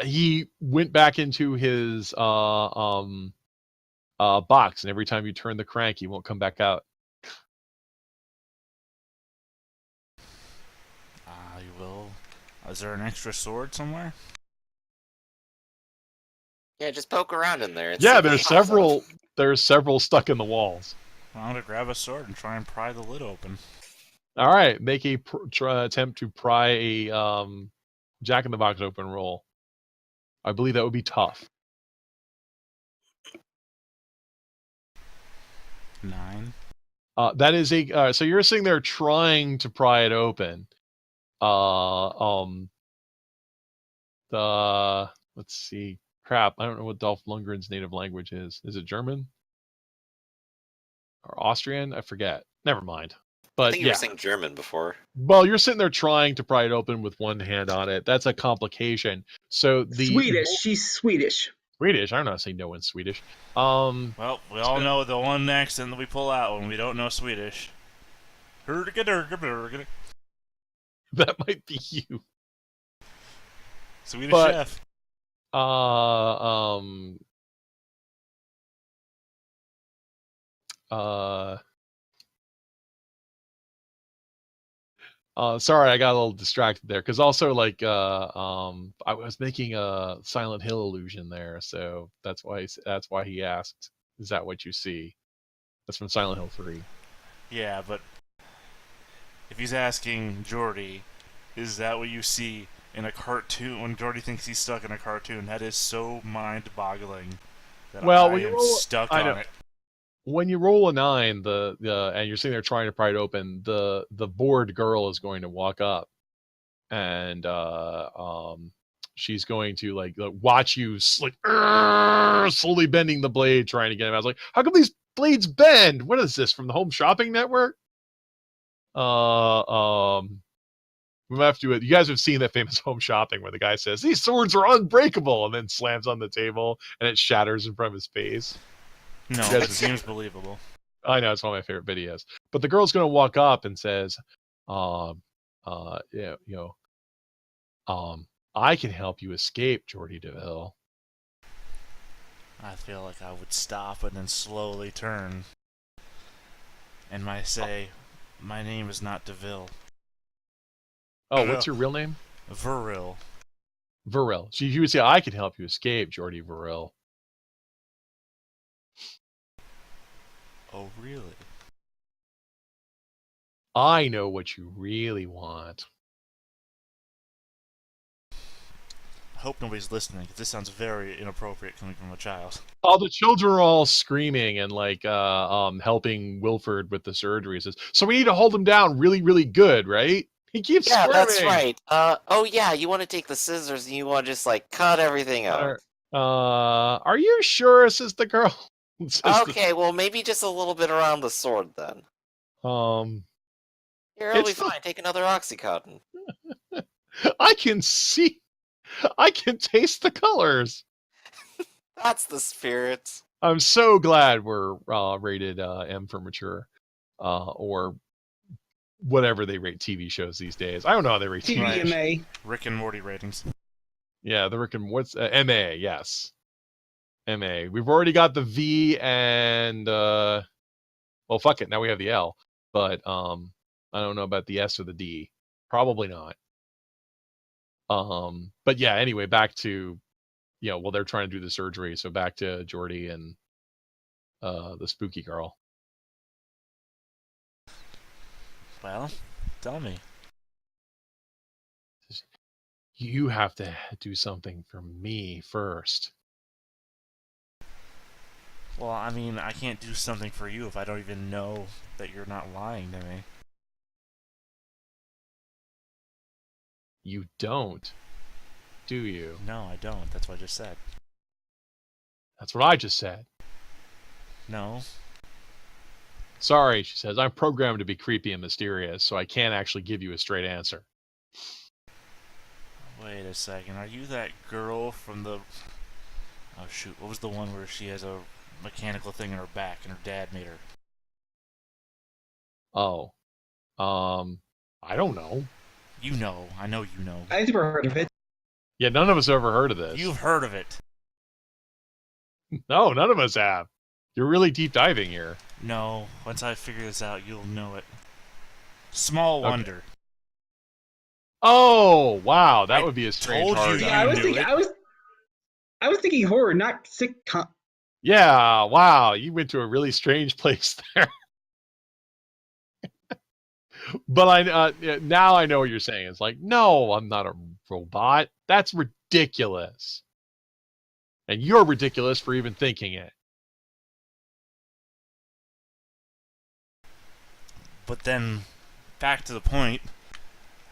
He went back into his box, and every time you turn the crank, he won't come back out. You will. Is there an extra sword somewhere? Yeah, just poke around in there. Yeah, there's several. There's several stuck in the walls. I'm gonna grab a sword and try and pry the lid open. All right, make a attempt to pry a Jack in the Box open roll. I believe that would be tough. 9. That is a. So you're sitting there trying to pry it open. Let's see. Crap, I don't know what Dolph Lundgren's native language is. Is it German or Austrian? I forget. Never mind. I But think you yeah. were saying German before. Well, you're sitting there trying to pry it open with one hand on it. That's a complication. So the Swedish. She's Swedish. Swedish. I don't know how to say no in Swedish. Well, we all know the one accent that we pull out when we don't know Swedish. That might be you. Swedish But- chef. Sorry, I got a little distracted there because also like I was making a Silent Hill illusion there, so that's why he asked, "Is that what you see?" That's from Silent Hill 3. Yeah, but if he's asking Jordy, is that what you see in a cartoon? When Jordy thinks he's stuck in a cartoon, that is so mind-boggling that Well, I when you am roll- stuck I on know. it. When you roll a 9, and you're sitting there trying to pry it open, the bored girl is going to walk up, and she's going to like watch you slowly bending the blade, trying to get him. I was like, how come these blades bend? What is this from the Home Shopping Network? We have to. You guys have seen that famous Home Shopping where the guy says these swords are unbreakable, and then slams on the table, and it shatters in front of his face. No, You guys- it seems believable. I know it's one of my favorite videos. But the girl's gonna walk up and says, yeah, I can help you escape, Jordy DeVille. I feel like I would stop and then slowly turn. And might say, my name is not DeVille. Oh, what's your real name? Viril. Varel. So you would say, I can help you escape, Jordy Varel. Oh, really? I know what you really want. I hope nobody's listening, because this sounds very inappropriate coming from a child. All the children are all screaming and like helping Wilford with the surgery. It says, so we need to hold him down really, really good, right? He keeps Yeah, squirming. that's right. Oh yeah, you want to take the scissors and you want to just like cut everything out. Are you sure? Says the girl. Says Okay, well maybe just a little bit around the sword then. Here, it'll be It's the- fine. Take another Oxycontin. I can see. I can taste the colors. That's the spirit. I'm so glad we're rated M for mature, or whatever they rate TV shows these days. I don't know how they rate TV. Right. TVMA. Rick and Morty ratings. Yeah, the Rick and what's MA? Yes, MA. We've already got the V and well, fuck it. Now we have the L, but I don't know about the S or the D. Probably not. But yeah. Anyway, back to while they're trying to do the surgery. So back to Jordy and the spooky girl. Well, tell me. You have to do something for me first. Well, I mean, I can't do something for you if I don't even know that you're not lying to me. You don't, do you? No, I don't. That's what I just said. That's what I just said. No. Sorry, she says. I'm programmed to be creepy and mysterious, so I can't actually give you a straight answer. Wait a second. Are you that girl from the... Oh, shoot. What was the one where she has a mechanical thing in her back and her dad made her? Oh. I don't know. You know. I know you know. I never heard of it. Yeah, none of us ever heard of this. You've heard of it. No, none of us have. You're really deep diving here. No. Once I figure this out, you'll know it. Small wonder. Oh, wow. That I would be a strange told you hard you Yeah, knew it. I was thinking horror, not sitcom. Yeah, wow. You went to a really strange place there. But now I know what you're saying. It's like, no, I'm not a robot. That's ridiculous. And you're ridiculous for even thinking it. But then, back to the point.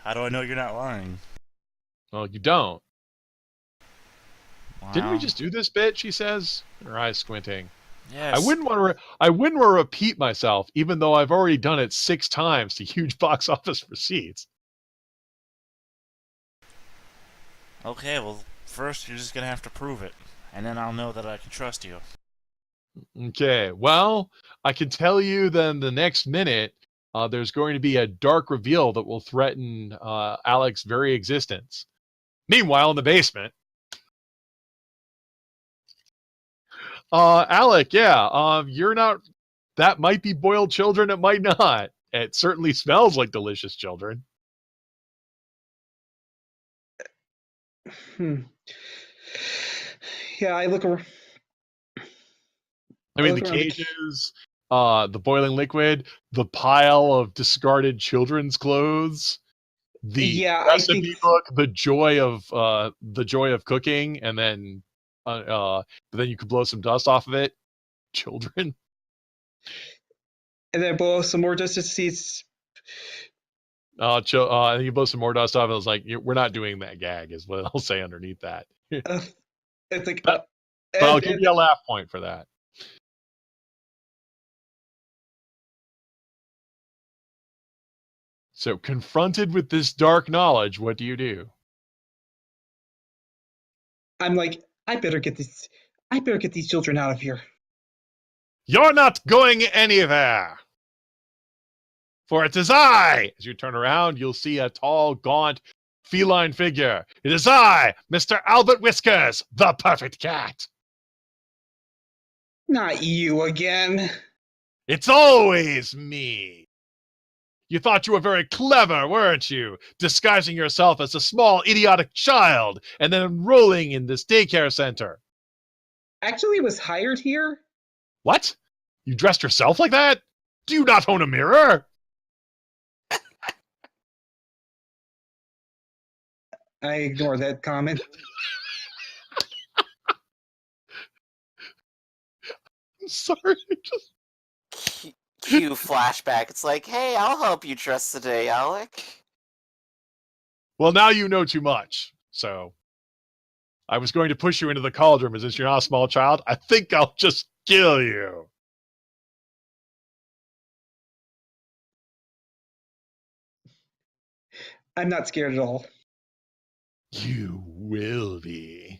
How do I know you're not lying? Well, you don't. Wow. Didn't we just do this bit? She says, her eyes squinting. Yes. I wouldn't want to repeat myself, even though I've already done it 6 times to huge box office receipts. Okay, well, first you're just gonna have to prove it, and then I'll know that I can trust you. Okay, well, I can tell you then the next minute, there's going to be a dark reveal that will threaten Alec's very existence. Meanwhile, in the basement, Alec, you're not. That might be boiled children. It might not. It certainly smells like delicious children. Yeah, I look around. I mean, the cages, the boiling liquid, the pile of discarded children's clothes, the recipe book, the joy of cooking, and then, but then you could blow some dust off of it. Children. And then blow some more dust to see it's... you blow some more dust off. It was like, we're not doing that gag, is what I'll say underneath that. It's like, but I'll give you a laugh point for that. So, confronted with this dark knowledge, what do you do? I'm like, I better get these children out of here. You're not going anywhere! For it is I! As you turn around, you'll see a tall, gaunt, feline figure. It is I, Mr. Albert Whiskers, the perfect cat! Not you again. It's always me! You thought you were very clever, weren't you? Disguising yourself as a small, idiotic child, and then enrolling in this daycare center. Actually, was hired here. What? You dressed yourself like that? Do you not own a mirror? I ignore that comment. I'm sorry. Cue flashback. It's like, hey, I'll help you dress today, Alec. Well, now you know too much. So, I was going to push you into the cauldron, but since you're not a small child, I think I'll just kill you. I'm not scared at all. You will be.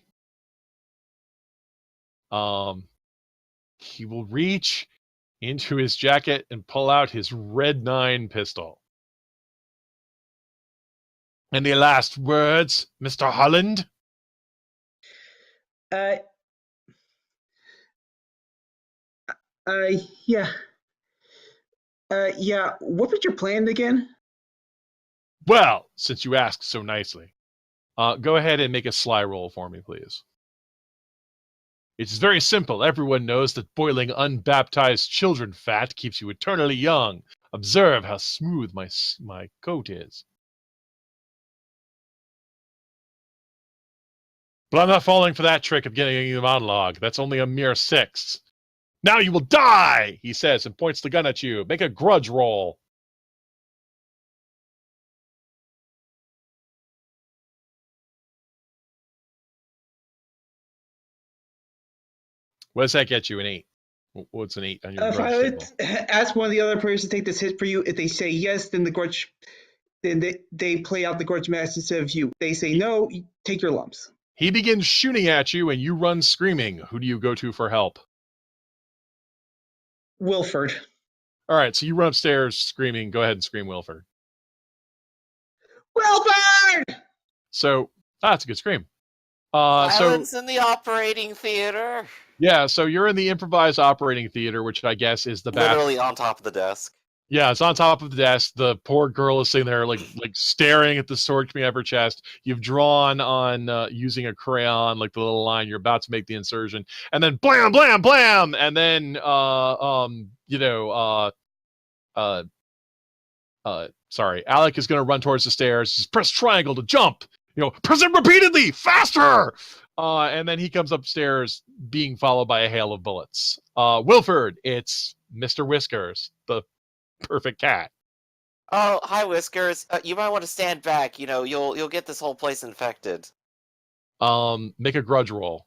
He will reach into his jacket and pull out his Red 9 pistol. Any last words, Mr. Holland? Yeah. Yeah, what was your plan again? Well, since you asked so nicely, go ahead and make a sly roll for me, please. It's very simple. Everyone knows that boiling unbaptized children fat keeps you eternally young. Observe how smooth my coat is. But I'm not falling for that trick of getting the monologue. That's only a mere 6. Now you will die, he says, and points the gun at you. Make a grudge roll. What does that get you? An 8. What's an 8 on your grudge Violet, table? ask one of the other players to take this hit for you. If they say yes, then they play out the grudge match instead of you. They say no, you take your lumps. He begins shooting at you, and you run screaming. Who do you go to for help? Wilford. All right, so you run upstairs screaming. Go ahead and scream, Wilford. Wilford! So, that's a good scream. Violence in the operating theater. Yeah, so you're in the improvised operating theater, which I guess is the bathroom. Literally on top of the desk. Yeah, it's on top of the desk. The poor girl is sitting there, like staring at the sword coming out of her chest. You've drawn on using a crayon, like the little line. You're about to make the insertion, and then blam, blam, blam, and then sorry, Alec is going to run towards the stairs. Just press triangle to jump. Press it repeatedly, faster. And then he comes upstairs, being followed by a hail of bullets. Wilford, it's Mr. Whiskers, the perfect cat. Oh, hi, Whiskers. You might want to stand back. You'll get this whole place infected. Make a grudge roll.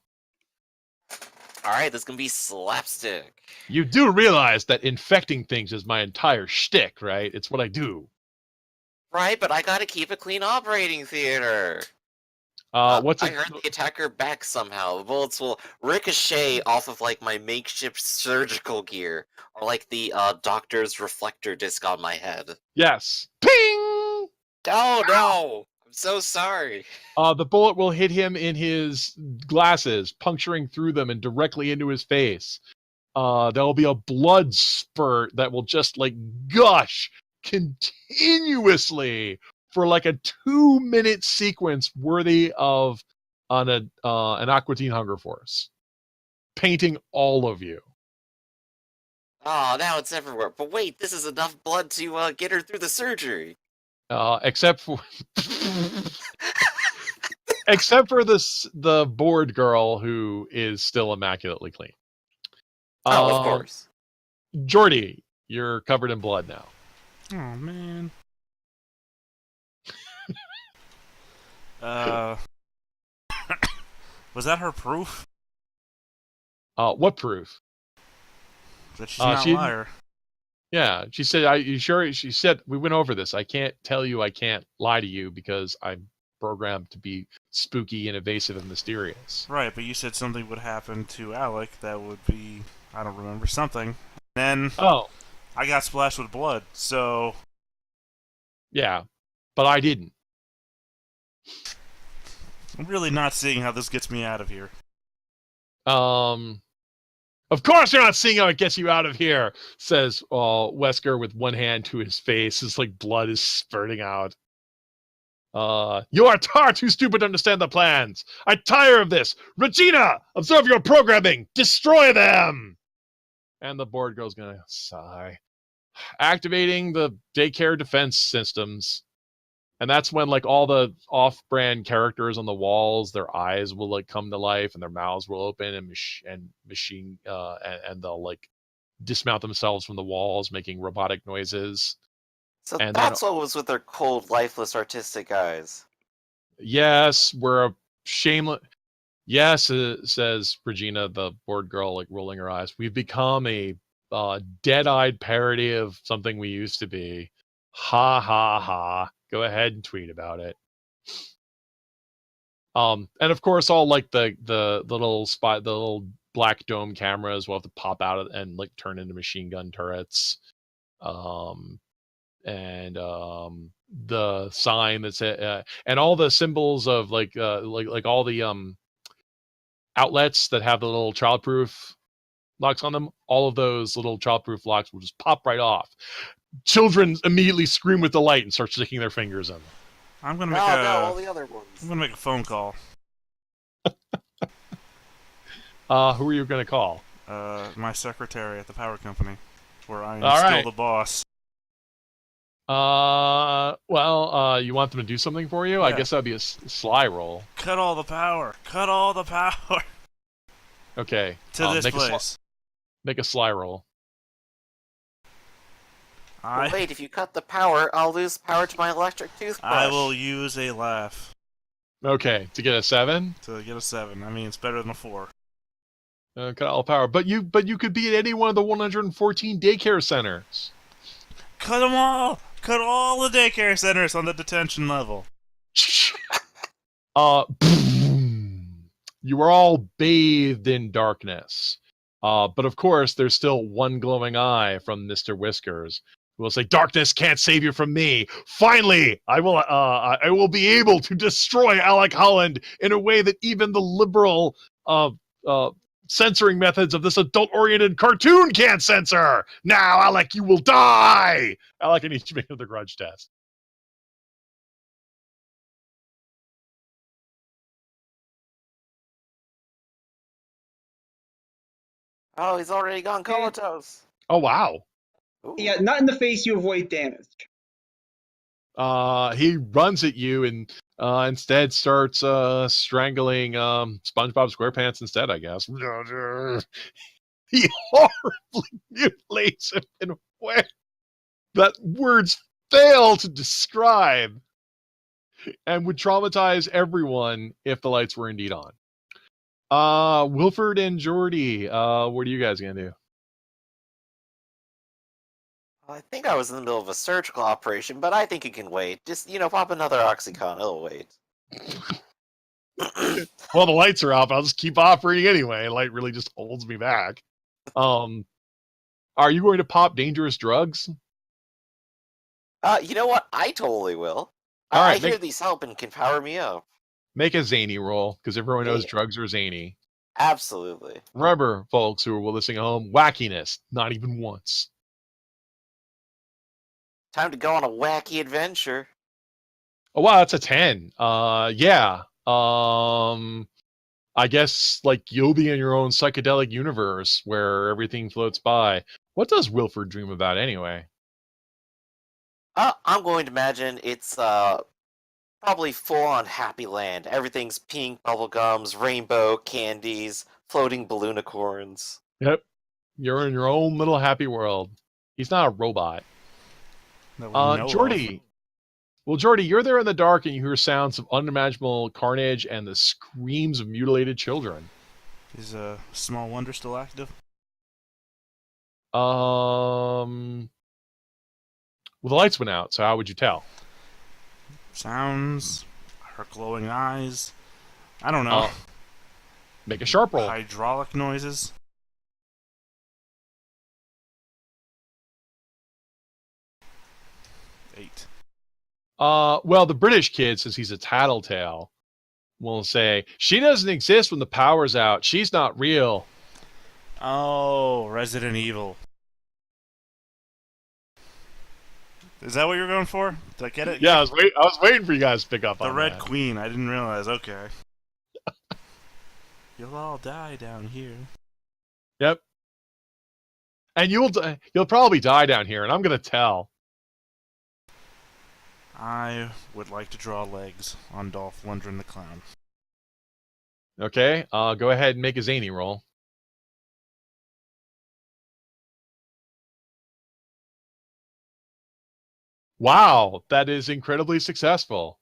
All right, this can be slapstick. You do realize that infecting things is my entire shtick, right? It's what I do. Right, but I gotta keep a clean operating theater. I heard the attacker back somehow. The bullets will ricochet off of my makeshift surgical gear, or the doctor's reflector disc on my head. Yes. Ping! Oh no! I'm so sorry. The bullet will hit him in his glasses, puncturing through them and directly into his face. There'll be a blood spurt that will just gush continuously for a 2-minute sequence worthy of an Aqua Teen Hunger Force, painting all of you. Oh, now it's everywhere. But wait, this is enough blood to get her through the surgery. Except for the bored girl who is still immaculately clean. Of course. Jordy, you're covered in blood now. Oh man. Was that her proof? What proof? That she's not a liar. Yeah, she said, "Are you sure?" She said, "We went over this. I can't tell you. I can't lie to you because I'm programmed to be spooky and evasive and mysterious." Right, but you said something would happen to Alec that would be, I don't remember, something. And then I got splashed with blood, so... Yeah, but I didn't. I'm really not seeing how this gets me out of here. Of course you're not seeing how it gets you out of here, says Wesker with one hand to his face. It's like blood is spurting out. You are far too stupid to understand the plans. I tire of this. Regina, observe your programming. Destroy them. And the board girl's gonna sigh. Activating the daycare defense systems. And that's when all the off-brand characters on the walls, their eyes will come to life and their mouths will open and they'll dismount themselves from the walls, making robotic noises. So and that's what was with their cold, lifeless, artistic eyes. Yes, we're a shameless. Yes, says Regina, the board girl, rolling her eyes. We've become a dead-eyed parody of something we used to be. Ha ha ha. Go ahead and tweet about it. And of course, all the little black dome cameras will have to pop out and turn into machine gun turrets. And the sign that's and all the symbols of all the outlets that have the little childproof locks on them. All of those little childproof locks will just pop right off. Children immediately scream with delight and start sticking their fingers in them. I'm gonna make all the other ones. I'm gonna make a phone call. Who are you going to call? My secretary at the power company, where I am All still right. the boss. You want them to do something for you? Yeah. I guess that'd be a sly roll. Cut all the power. Cut all the power Okay. to this make place. make a sly roll. Well, wait, if you cut the power, I'll lose power to my electric toothbrush. I will use a laugh Okay, to get a 7. to get a 7. I mean, it's better than a 4. Cut all power, but you could be at any one of the 114 daycare centers. Cut them all. Cut all the daycare centers on the detention level. You are all bathed in darkness. But of course, there's still one glowing eye from Mr. Whiskers, who will say, "Darkness can't save you from me. Finally, I will be able to destroy Alec Holland in a way that even the liberal censoring methods of this adult-oriented cartoon can't censor. Now, Alec, you will die." Alec, I need you to make another grudge test. Oh, he's already gone comatose. Oh, wow. Ooh. Yeah, not in the face. You avoid damage. He runs at you and instead starts strangling SpongeBob SquarePants instead, I guess. He horribly mutilates him in a way that words fail to describe and would traumatize everyone if the lights were indeed on. Wilford and Jordy, what are you guys gonna do? I think I was in the middle of a surgical operation, but I think it can wait. Just, pop another Oxycontin. It'll wait. Well, the lights are off. I'll just keep operating anyway. Light really just holds me back. Are you going to pop dangerous drugs? You know what? I totally will. All right, I hear these help and can power me up. Make a zany roll, because everyone knows drugs are zany. Absolutely. Remember, folks who are listening at home, wackiness, not even once. Time to go on a wacky adventure. Oh wow, that's a 10. Yeah. I guess like you'll be in your own psychedelic universe where everything floats by. What does Wilford dream about anyway? I'm going to imagine it's probably full-on happy land. Everything's pink bubblegums, rainbow candies, floating balloonicorns. Yep. You're in your own little happy world. He's not a robot. Jordy. Well, Jordy, you're there in the dark and you hear sounds of unimaginable carnage and the screams of mutilated children. Is Small Wonder still active? Well, the lights went out, so how would you tell? Sounds, her glowing eyes. I don't know. Make a sharp roll. Hydraulic noises. Well, the British kid, since he's a tattletale, will say, "She doesn't exist when the power's out. She's not real." Oh, Resident Evil. Is that what you were going for? Did I get it? Yeah, I was waiting for you guys to pick up on the Red that. Queen. I didn't realize. Okay. You'll all die down here. Yep. And you'll probably die down here, and I'm gonna tell. I would like to draw legs on Dolph Lundgren the Clown. Okay, go ahead and make a zany roll. Wow, that is incredibly successful.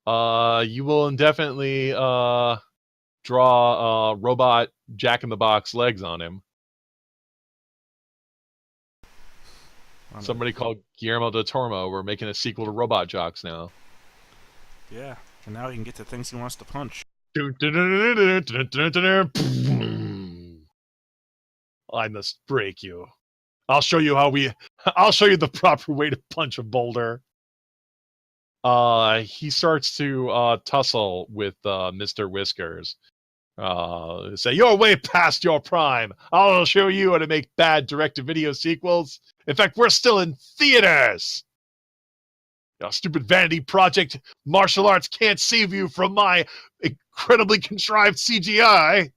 You will indefinitely draw robot Jack-in-the-Box legs on him. Somebody called Guillermo del Toro. We're making a sequel to Robot Jocks now. Yeah, and now he can get to things he wants to punch. I must break you. I'll show you the proper way to punch a boulder. He starts to tussle with Mr. Whiskers. Say, "You're way past your prime. I'll show you how to make bad direct-to-video sequels. In fact, we're still in theaters. Your stupid vanity project martial arts can't save you from my incredibly contrived CGI."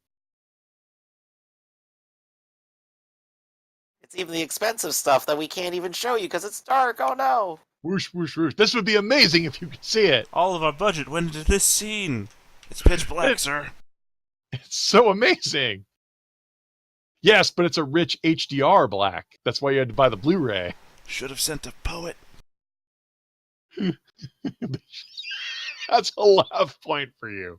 It's even the expensive stuff that we can't even show you because it's dark. Oh no! Whoosh, whoosh, whoosh. This would be amazing if you could see it. All of our budget went into this scene. It's pitch black, sir. It's so amazing. Yes, but it's a rich HDR black. That's why you had to buy the Blu-ray. Should have sent a poet. That's a laugh point for you.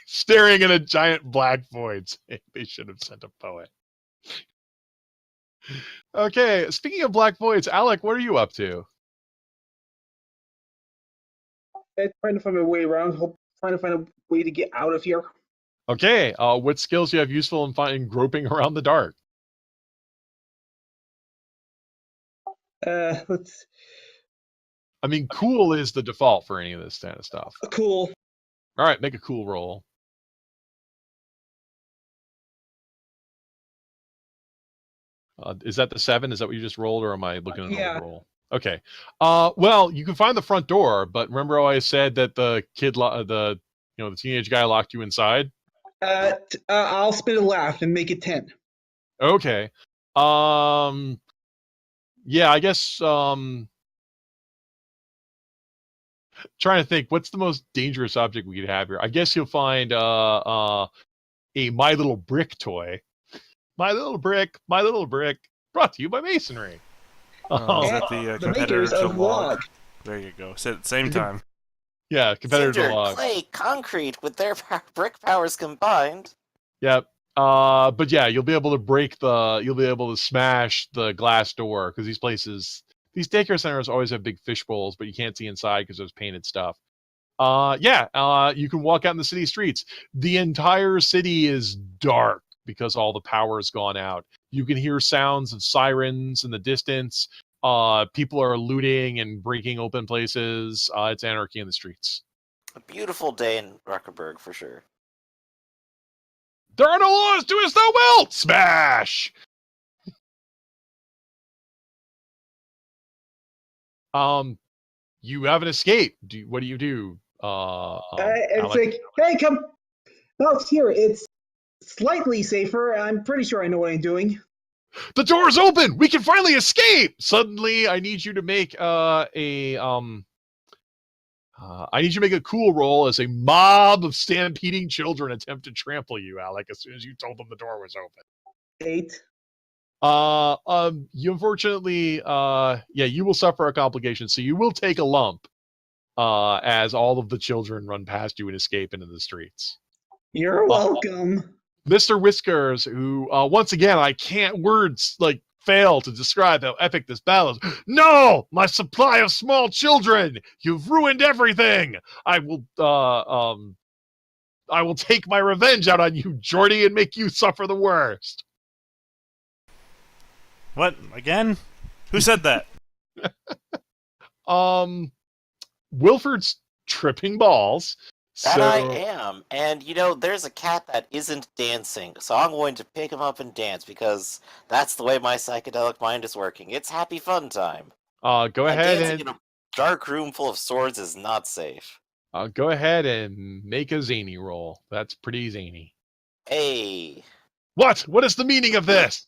Staring at a giant black void, saying they should have sent a poet. Okay, speaking of black voids, Alec, what are you up to? Trying to find my way around. Trying to find a way to get out of here. Okay, what skills do you have useful in finding groping around the dark? Let's. I mean, cool is the default for any of this kind of stuff. Cool. All right, make a cool roll. Is that the 7? Is that what you just rolled, or am I looking at another roll? Okay. Well, you can find the front door, but remember how I said that the the teenage guy locked you inside? I'll spin a laugh and make it 10. Okay. Yeah, I guess. Trying to think, what's the most dangerous object we could have here? I guess you'll find a My Little Brick toy. My Little Brick, brought to you by Masonry. Is that the competitor makers to of log? log. There you go. Said at the same time. Yeah, competitor to Cinder, log. clay, concrete with their brick powers combined. Yep. But yeah, you'll be able to smash the glass door, because these daycare centers always have big fish bowls, but you can't see inside because there's painted stuff. You can walk out in the city streets. The entire city is dark because all the power has gone out. You can hear sounds of sirens in the distance. People are looting and breaking open places. It's anarchy in the streets. A beautiful day in Ruckerberg for sure. There are no laws, do as thou wilt! Smash! You have an escape. What do you do? It's like, hey, come. No, it's here. It's slightly safer. I'm pretty sure I know what I'm doing. The door's open! We can finally escape! Suddenly, I need you to make I need you to make a cool roll as a mob of stampeding children attempt to trample you, Alec, as soon as you told them the door was open. 8. You unfortunately, you will suffer a complication, so you will take a lump, as all of the children run past you and escape into the streets. You're welcome. Mr. Whiskers, who, once again, I can't fail to describe how epic this battle is. No! My supply of small children! You've ruined everything! I will take my revenge out on you, Jordy, and make you suffer the worst. What? Again? Who said that? Wilford's tripping balls. That I am. And, there's a cat that isn't dancing, so I'm going to pick him up and dance, because that's the way my psychedelic mind is working. It's happy fun time. Go ahead dancing in a dark room full of swords is not safe. Go ahead and make a zany roll. That's pretty zany. Hey. What? What is the meaning of this?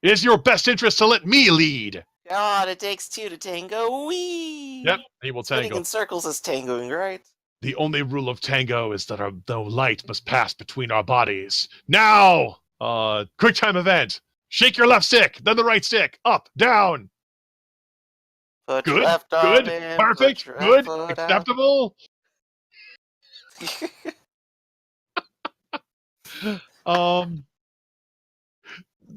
It is your best interest to let me lead. God, it takes 2 to tango. Whee! Yep, he will Spinning tango. in circles is tangoing, right? The only rule of tango is that no light must pass between our bodies. Now! Quick time event. Shake your left stick, then the right stick. Up, down. Put Good, your left arm good, in, perfect, put your good, foot out. acceptable.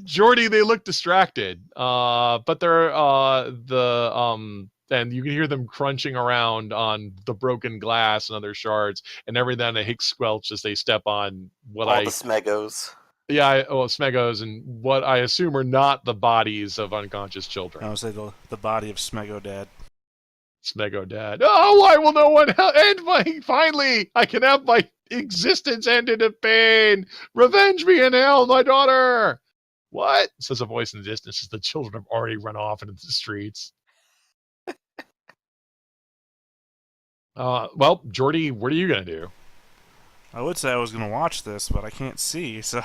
Jordy, they look distracted, but they're and you can hear them crunching around on the broken glass and other shards, and every then a hic squelch as they step on All the smegos. Yeah, smegos, and what I assume are not the bodies of unconscious children. I would say the body of Smego Dad. Smego Dad. Oh, why will no one end finally? I can have my existence ended in pain. Revenge me in hell, my daughter. What? Says a voice in the distance as the children have already run off into the streets. Well, Jordy, what are you going to do? I would say I was going to watch this, but I can't see, so...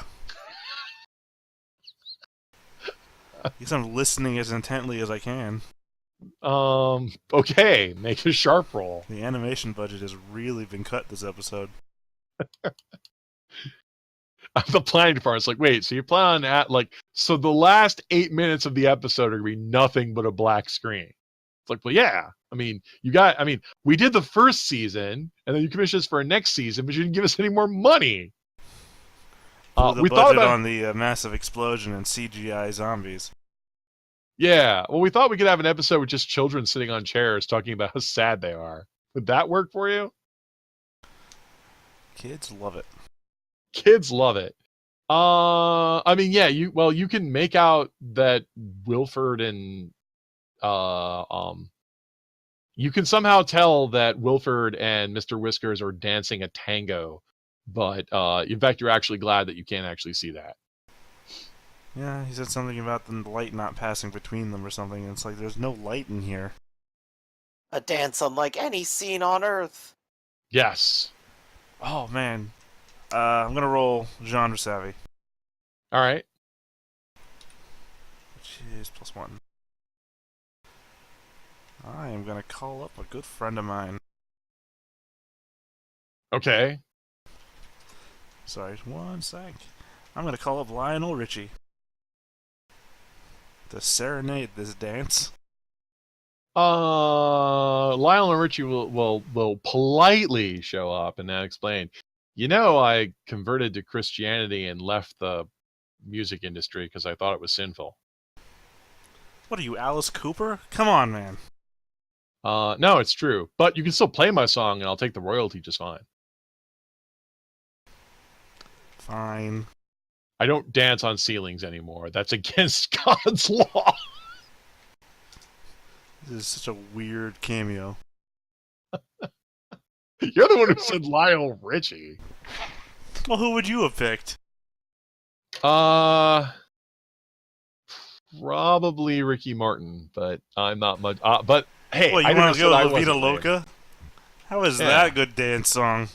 guess I'm listening as intently as I can. Okay, make a sharp roll. The animation budget has really been cut this episode. The planning department's like, wait, so you plan on that? Like, so the last 8 minutes of the episode are gonna be nothing but a black screen. It's like, well, yeah. I mean, we did the first season, and then you commissioned us for a next season, but you didn't give us any more money. Blew the We budget thought about on the massive explosion and CGI zombies. Yeah, well, we thought we could have an episode with just children sitting on chairs talking about how sad they are. Would that work for you? Kids love it. Kids love it. I mean, yeah, you can make out that Wilford and you can somehow tell that Wilford and Mr. Whiskers are dancing a tango, but in fact, you're actually glad that you can't actually see that. Yeah, he said something about the light not passing between them or something, and it's like, there's no light in here. A dance unlike any scene on Earth. Yes. Oh, man. I'm gonna roll genre savvy, All right. which is +1. I am gonna call up a good friend of mine. Okay. Sorry, 1 sec. I'm gonna call up Lionel Richie to serenade this dance. Lionel and Richie will politely show up and then explain, I converted to Christianity and left the music industry because I thought it was sinful. What are you, Alice Cooper? Come on, man. No, it's true. But you can still play my song and I'll take the royalty just fine. Fine. I don't dance on ceilings anymore. That's against God's law. This is such a weird cameo. You're the one who said Lionel Richie. Well, who would you have picked? Probably Ricky Martin, but I'm not much. But hey, Well, you I want to go I with La Vida wasn't there. Loca? How is Yeah. that a good dance song?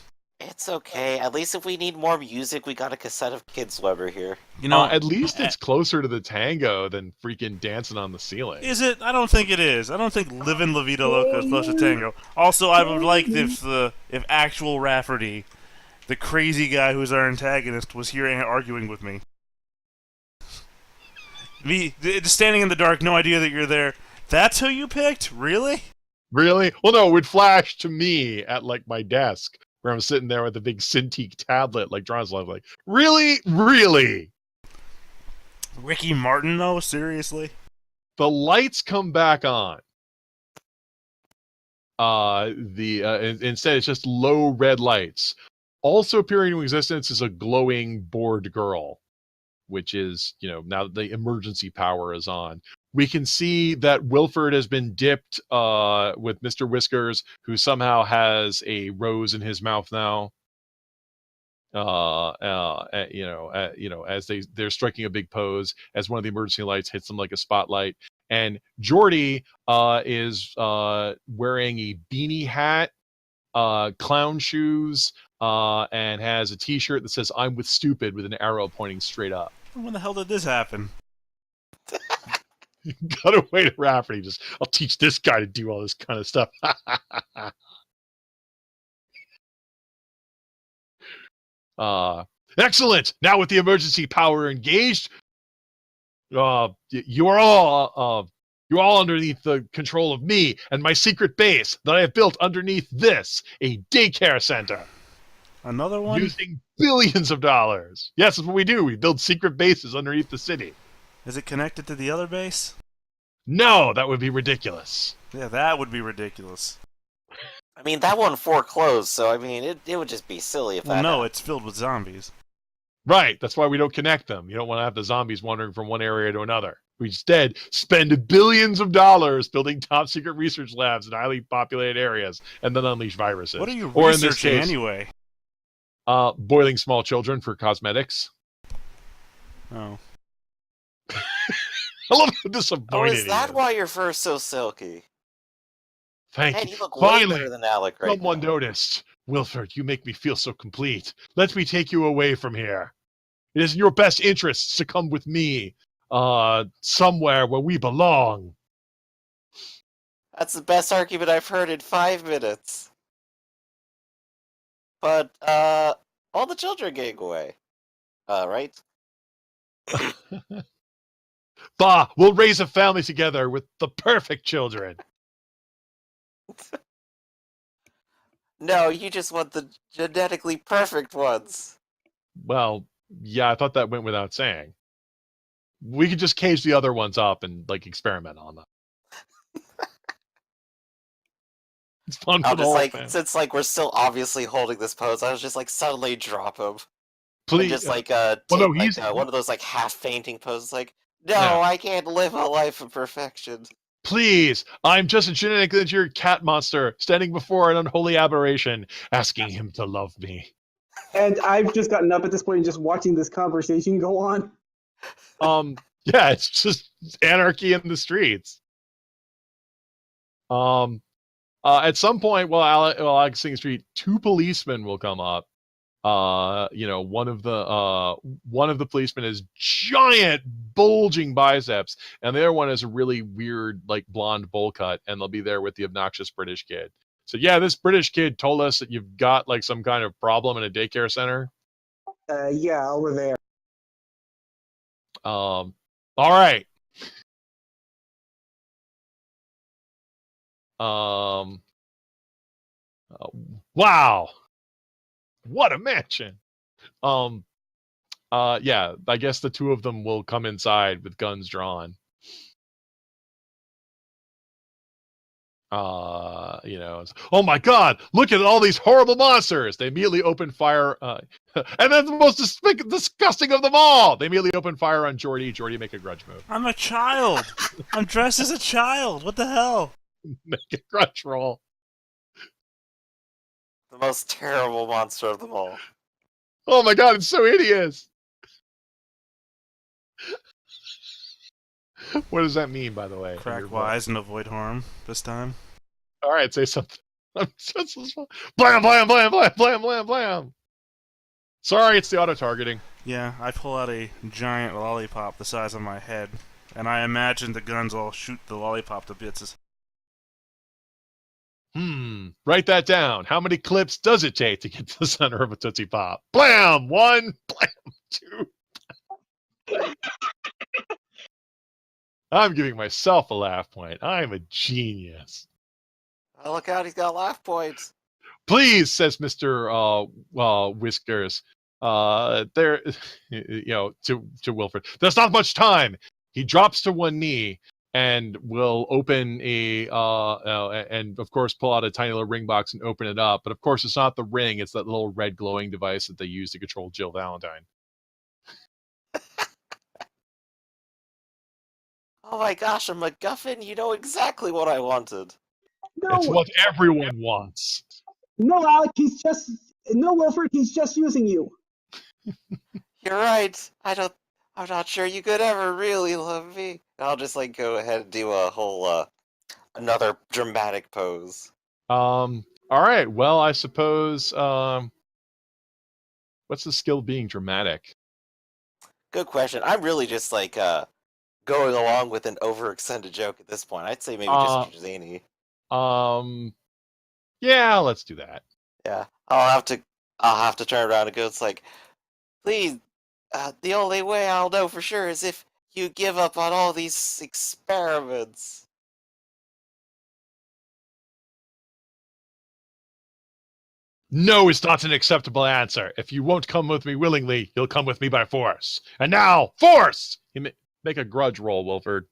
It's okay. At least if we need more music, we got a cassette of Kids Weber here. You know, At least it's closer to the tango than freaking dancing on the ceiling. is it? I don't think it is. I don't think Livin' La Vida Loca is close to tango. Also, I would like if actual Rafferty, the crazy guy who's our antagonist, was here arguing with me. Me just standing in the dark, no idea that you're there. That's who you picked? Really? Really? Well, no, it would flash to me at like my desk where I'm sitting there with a big Cintiq tablet, like drawing stuff. Like, really, really? Ricky Martin, though? Seriously? The lights come back on. Instead, it's just low red lights. Also appearing into existence is a glowing bored girl, which is, now that the emergency power is on. We can see that Wilford has been dipped with Mr. Whiskers, who somehow has a rose in his mouth now. As they're striking a big pose, as one of the emergency lights hits them like a spotlight. And Jordy is wearing a beanie hat, clown shoes, and has a T-shirt that says "I'm with stupid" with an arrow pointing straight up. When the hell did this happen? Got away to Rafferty. I'll teach this guy to do all this kind of stuff. Excellent. Now with the emergency power engaged, you are all underneath the control of me and my secret base that I have built underneath this, a daycare center. Another one? Using billions of dollars. Yes, that's what we do. We build secret bases underneath the city. Is it connected to the other base? No, that would be ridiculous. Yeah, that would be ridiculous. I mean, that one foreclosed, so I mean, it would just be silly if Well, that no, happened. it's filled with zombies. Right, that's why we don't connect them. You don't want to have the zombies wandering from one area to another. We instead spend billions of dollars building top secret research labs in highly populated areas and then unleash viruses. What are you Or in this researching case, anyway? boiling small children for cosmetics. Oh. I love how Oh, disappointed is that he is. why your fur's so silky? Thank Man, you. you look way Finally, better than Alec right someone now. noticed. Wilford, you make me feel so complete. Let me take you away from here. It is in your best interests to come with me. somewhere where we belong. That's the best argument I've heard in 5 minutes. But, all the children are getting away. Right? Bah, we'll raise a family together with the perfect children. No, you just want the genetically perfect ones. Well, yeah, I thought that went without saying. We could just cage the other ones up and like experiment on them. It's fun for I'll the just whole like, family. since like we're still obviously holding this pose, I was just like suddenly drop him. And Please, just like well, take no, like he's one of those like half fainting poses like, no, Yeah. I can't live a life of perfection. please. I'm just a genetically engineered cat monster standing before an unholy aberration, asking him to love me. And I've just gotten up at this point and just watching this conversation go on. Yeah, it's just anarchy in the streets. At some point while Alex singing street, 2 policemen will come up. One of the policemen has giant bulging biceps, and the other one has a really weird like blonde bowl cut, and they'll be there with the obnoxious British kid. So yeah, this British kid told us that you've got like some kind of problem in a daycare center. Yeah, over there. All right. Wow. What a mansion. Yeah, I guess the 2 of them will come inside with guns drawn. Oh my god, look at all these horrible monsters. They immediately open fire, and then the most disgusting of them all, they immediately open fire on Jordy. Make a grudge move. I'm a child. I'm dressed as a child. What the hell? Make a grudge roll. The most terrible monster of them all. Oh my god, it's so hideous. What does that mean, by the way? Crack wise and avoid harm this time. All right, say something. Blam, blam, blam, blam, blam, blam, blam. Sorry, it's the auto-targeting. Yeah, I pull out a giant lollipop the size of my head, and I imagine the guns all shoot the lollipop to bits. Write that down. How many clips does it take to get to the center of a Tootsie Pop? Blam! 1, blam! 2. I'm giving myself a laugh point. I'm a genius. Oh, look out, he's got laugh points. Please, says Mr. Whiskers. There, to Wilfred. There's not much time. He drops to one knee and will open and of course pull out a tiny little ring box and open it up. But of course, it's not the ring. It's that little red glowing device that they use to control Jill Valentine. Oh my gosh, a MacGuffin? You know exactly what I wanted. No, It's what everyone wants. no, Alec, no, Wilfred, he's just using you. You're right. I'm not sure you could ever really love me. I'll just like go ahead and do a whole another dramatic pose. All right. Well, I suppose what's the skill of being dramatic? Good question. I'm really just like going along with an overextended joke at this point. I'd say maybe just zany. Yeah, let's do that. Yeah. I'll have to turn around and go, it's like, please, the only way I'll know for sure is if you give up on all these experiments. No is not an acceptable answer. If you won't come with me willingly, you'll come with me by force. And now, force! Make a grudge roll, Wilford.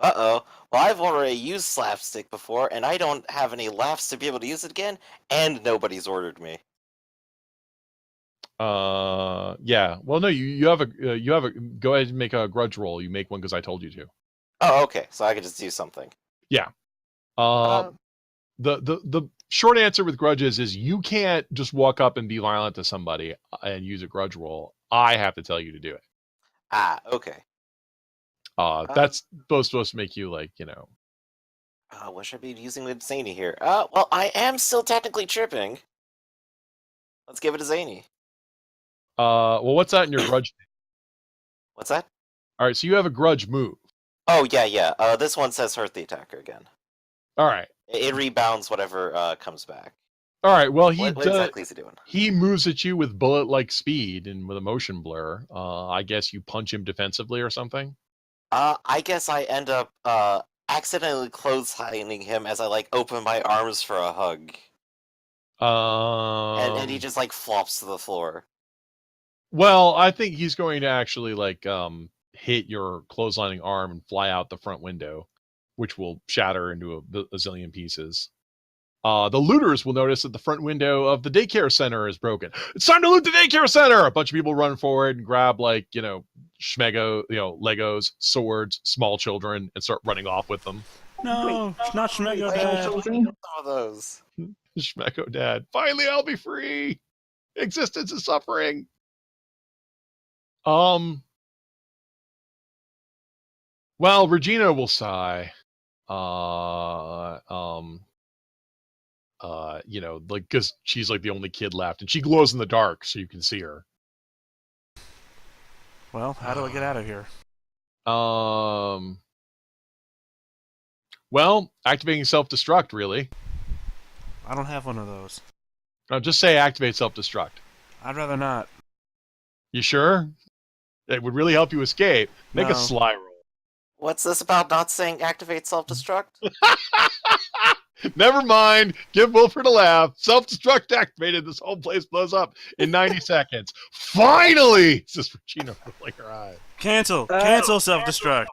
Uh-oh. Well, I've already used slapstick before, and I don't have any laughs to be able to use it again, and nobody's ordered me. Yeah. Well, no, you have a go ahead and make a grudge roll. You make one because I told you to. Oh, okay. So I could just do something. Yeah. The short answer with grudges is you can't just walk up and be violent to somebody and use a grudge roll. I have to tell you to do it. Ah, okay. That's supposed to make you like, what should I be using with zany here? Well, I am still technically tripping. Let's give it a zany. Well, what's that in your grudge? What's that? All right, so you have a grudge move. Oh, yeah. This one says hurt the attacker again. All right. It rebounds whatever comes back. All right. Well, What exactly is he doing? He moves at you with bullet-like speed and with a motion blur. I guess you punch him defensively or something. I guess I end up accidentally clotheslining him as I like open my arms for a hug. And he just like flops to the floor. Well, I think he's going to actually like hit your clotheslining arm and fly out the front window, which will shatter into a zillion pieces. The looters will notice that the front window of the daycare center is broken. It's time to loot the daycare center! A bunch of people run forward and grab like, Schmego, Legos, swords, small children, and start running off with them. No, it's not Schmego Wait, Dad. some of those. Schmego Dad. Finally, I'll be free! Existence is suffering! Well, Regina will sigh. Because she's like the only kid left, and she glows in the dark, so you can see her. Well, how do I get out of here? Well, activating self-destruct, really. I don't have one of those. No, just say activate self-destruct. I'd rather not. You sure? It would really help you escape. Make No. a sly roll. What's this about not saying activate self-destruct? Never mind. Give Wilfred a laugh. Self-destruct activated. This whole place blows up in 90 seconds. Finally! Says Regina, rolling her eye. Cancel self-destruct.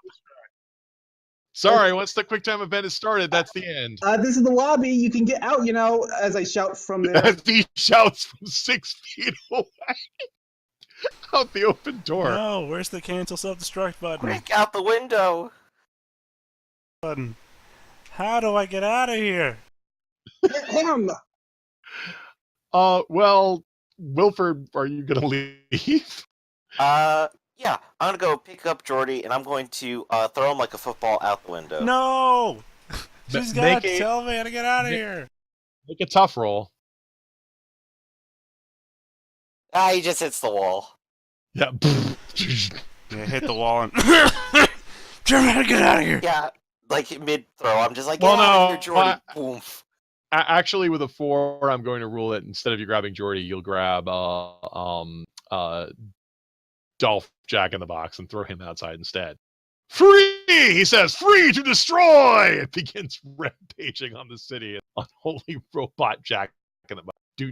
Sorry, once the QuickTime event is started, that's the end. This is the lobby. You can get out, as I shout from there. As he shouts from 6 feet away out the open door. No, where's the cancel self-destruct button? Break out the window! Button. How do I get out of here? Him! Well, Wilford, are you gonna leave? Yeah, I'm gonna go pick up Jordy, and I'm going to throw him like a football out the window. No! She's Make gotta tell me how to get out of here. Make a tough roll. He just hits the wall. Yeah. Yeah, hit the wall and... Tell me how to get out of here! Yeah, like mid-throw, I'm just like, Well, get out of no, here, Jordy. Boom. Actually, with a 4, I'm going to rule it. Instead of you grabbing Jordy, you'll grab Dolph Jack in the Box and throw him outside instead. Free! He says, free to destroy! It begins rampaging on the city. Unholy robot Jack in the Box. Do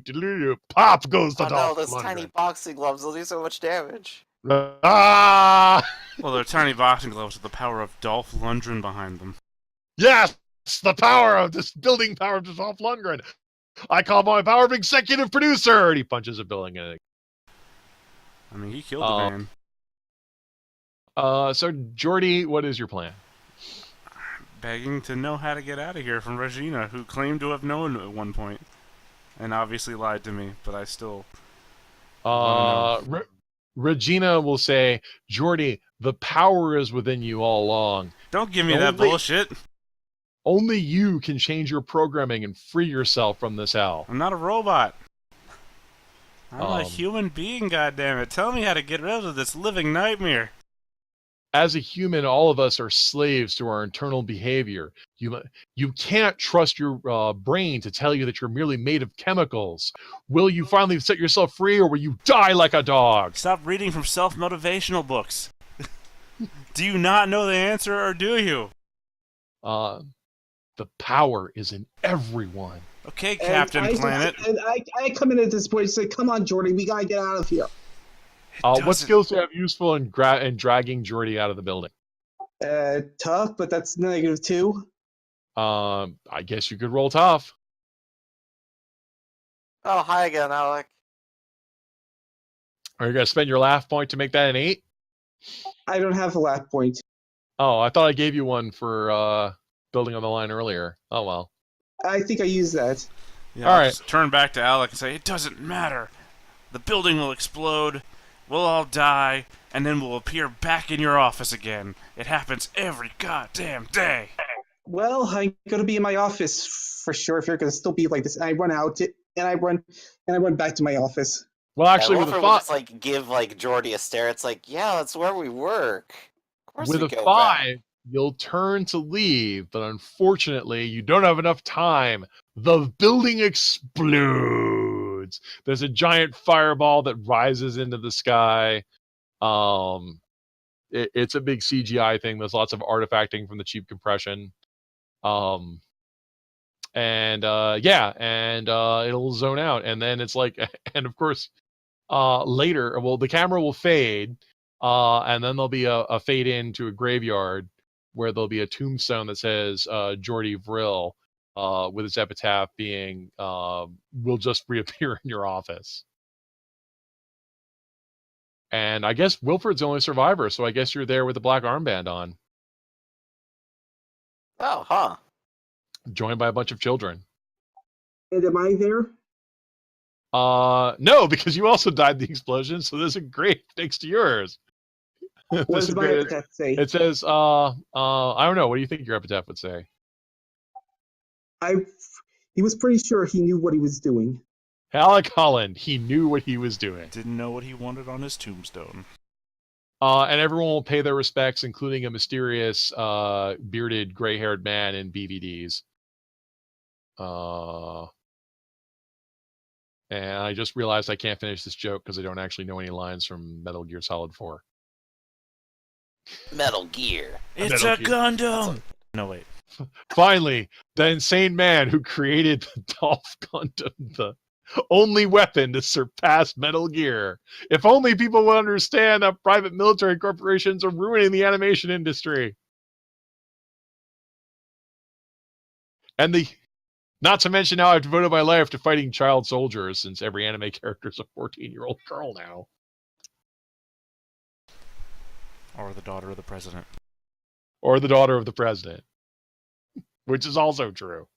pop goes the Oh no, Dolph those Lundgren. tiny boxing gloves will do so much damage. Ah! Well, they're tiny boxing gloves with the power of Dolph Lundgren behind them. Yes! The power of this building power of Dolph Lundgren. I call my power of executive producer! And he punches a building in it. I mean, he killed the man. So, Jordy, what is your plan? Begging to know how to get out of here from Regina, who claimed to have known at one point. And obviously lied to me, but I still... Regina will say, Jordy, the power is within you all along. Don't give me that bullshit. Only you can change your programming and free yourself from this hell. I'm not a robot. I'm a human being, goddammit. Tell me how to get rid of this living nightmare. As a human, all of us are slaves to our internal behavior. You can't trust your brain to tell you that you're merely made of chemicals. Will you finally set yourself free, or will you die like a dog? Stop reading from self-motivational books. Do you not know the answer, or do you? The power is in everyone. Okay, Captain Planet. And I come in at this point and say, come on, Jordy, we gotta get out of here. What skills do you have useful in dragging Jordy out of the building? Tough, but that's -2. I guess you could roll tough. Oh, hi again, Alec. Are you going to spend your laugh point to make that an 8? I don't have a laugh point. Oh, I thought I gave you one for building on the line earlier. Oh, well. I think I used that. Yeah, all I'll right. Just turn back to Alec and say, it doesn't matter. The building will explode. We'll all die, and then we'll appear back in your office again. It happens every goddamn day. Well, I'm gonna be in my office for sure if you're gonna still be like this. And I run out, and I run back to my office. Well, actually, yeah, with the Wilford will just like give like Jordy a stare. It's like, yeah, that's where we work. Of course With we a go 5, you'll turn to leave, but unfortunately, you don't have enough time. The building explodes. There's a giant fireball that rises into the sky. It's a big CGI thing. There's lots of artifacting from the cheap compression. Um, and it'll zone out, and then it's like, and of course, later, well, the camera will fade, and then there'll be a fade into a graveyard where there'll be a tombstone that says Jordy Vril, with its epitaph being will just reappear in your office. And I guess Wilfred's the only survivor, so I guess you're there with the black armband on, Oh, huh. joined by a bunch of children. And am I there? No, because you also died in the explosion, so there's a grave next to yours. What There's does a my grave- epitaph say? It says, I don't know. What do you think your epitaph would say? He was pretty sure he knew what he was doing. Alec Holland, he knew what he was doing. Didn't know what he wanted on his tombstone. And everyone will pay their respects, including a mysterious, bearded, gray-haired man in BVDs. And I just realized I can't finish this joke because I don't actually know any lines from Metal Gear Solid 4. Metal Gear. It's Metal a Gear. Gundam! No, wait. Finally, the insane man who created the Dolph Gundam, the only weapon to surpass Metal Gear. If only people would understand that private military corporations are ruining the animation industry. And not to mention how I've devoted my life to fighting child soldiers, since every anime character is a 14-year-old girl now. Or the daughter of the president. Or the daughter of the president. Which is also true.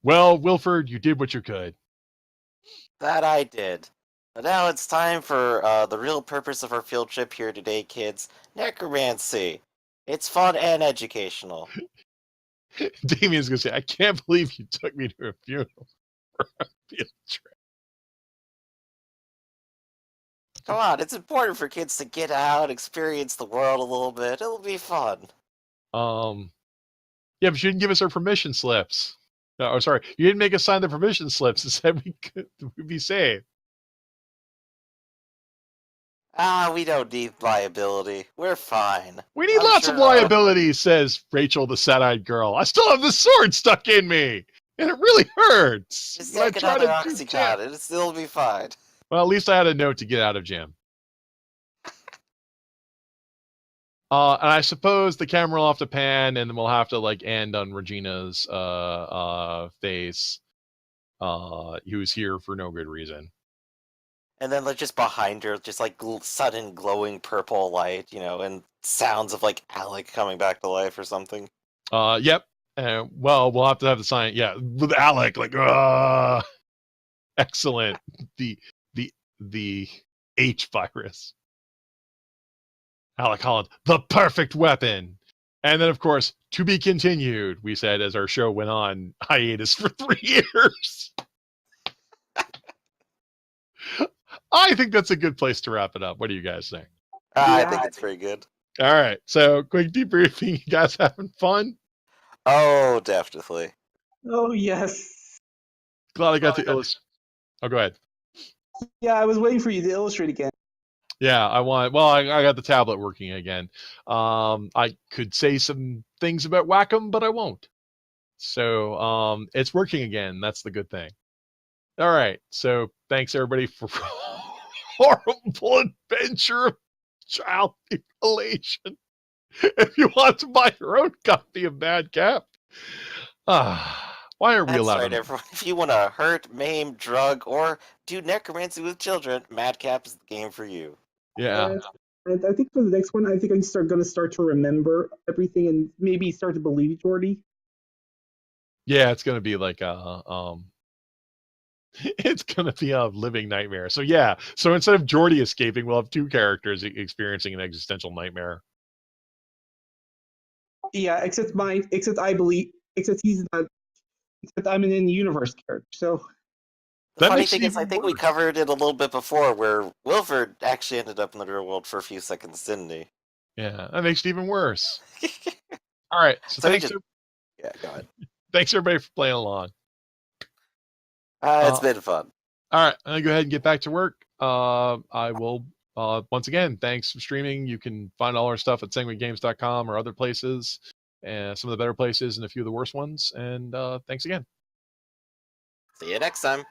Well, Wilford, you did what you could. That I did. But now it's time for the real purpose of our field trip here today, kids. Necromancy. It's fun and educational. Damien's going to say, I can't believe you took me to a funeral for a field trip. Come on, it's important for kids to get out, experience the world a little bit. It'll be fun. Yeah, but you didn't give us our permission slips. Oh, sorry. You didn't make us sign the permission slips and said we'd be safe. We don't need liability. We're fine. We need lots of liability, says Rachel, the sad-eyed girl. I still have the sword stuck in me, and it really hurts. Just when I take try another to do Oxycontin. It'll still be fine. Well, at least I had a note to get out of Jim. And I suppose the camera will have to pan, and then we'll have to end on Regina's face, who's here for no good reason. And then just behind her, just sudden glowing purple light, and sounds of Alec coming back to life or something. Yep. Well, we'll have to have the sign. Yeah, with Alec, excellent. The H virus. Alec Holland, the perfect weapon. And then, of course, to be continued, we said as our show went on hiatus for 3 years. I think that's a good place to wrap it up. What do you guys think? I think it's pretty good. All right. So, quick debriefing. You guys having fun? Oh, definitely. Oh, yes. Glad I got to illustrate. Oh, go ahead. Yeah, I was waiting for you to illustrate again. Yeah, I got the tablet working again. I could say some things about Wacom, but I won't. So, it's working again. That's the good thing. All right. So, thanks everybody for horrible adventure of child mutilation. If you want to buy your own copy of Madcap, why are we That's allowed? right, everyone. If you want to hurt, maim, drug, or do necromancy with children, Madcap is the game for you. Yeah. And I think for the next one, I think I'm going to start to remember everything and maybe start to believe Jordy. Yeah, it's gonna be it's gonna be a living nightmare. So yeah, so instead of Jordy escaping, we'll have 2 characters experiencing an existential nightmare. Yeah, except he's not. Except I'm an in-universe character, so The That funny makes it thing is, I even think we worse. covered it a little bit before, where Wilford actually ended up in the real world for a few seconds, didn't he? Yeah, that makes it even worse. All right, so So we thanks, just yeah, go ahead. thanks everybody for playing along. It's been fun. All right, I'm gonna go ahead and get back to work. I will once again, thanks for streaming. You can find all our stuff at sanguinegames.com or other places, and some of the better places and a few of the worst ones. And thanks again. See you next time.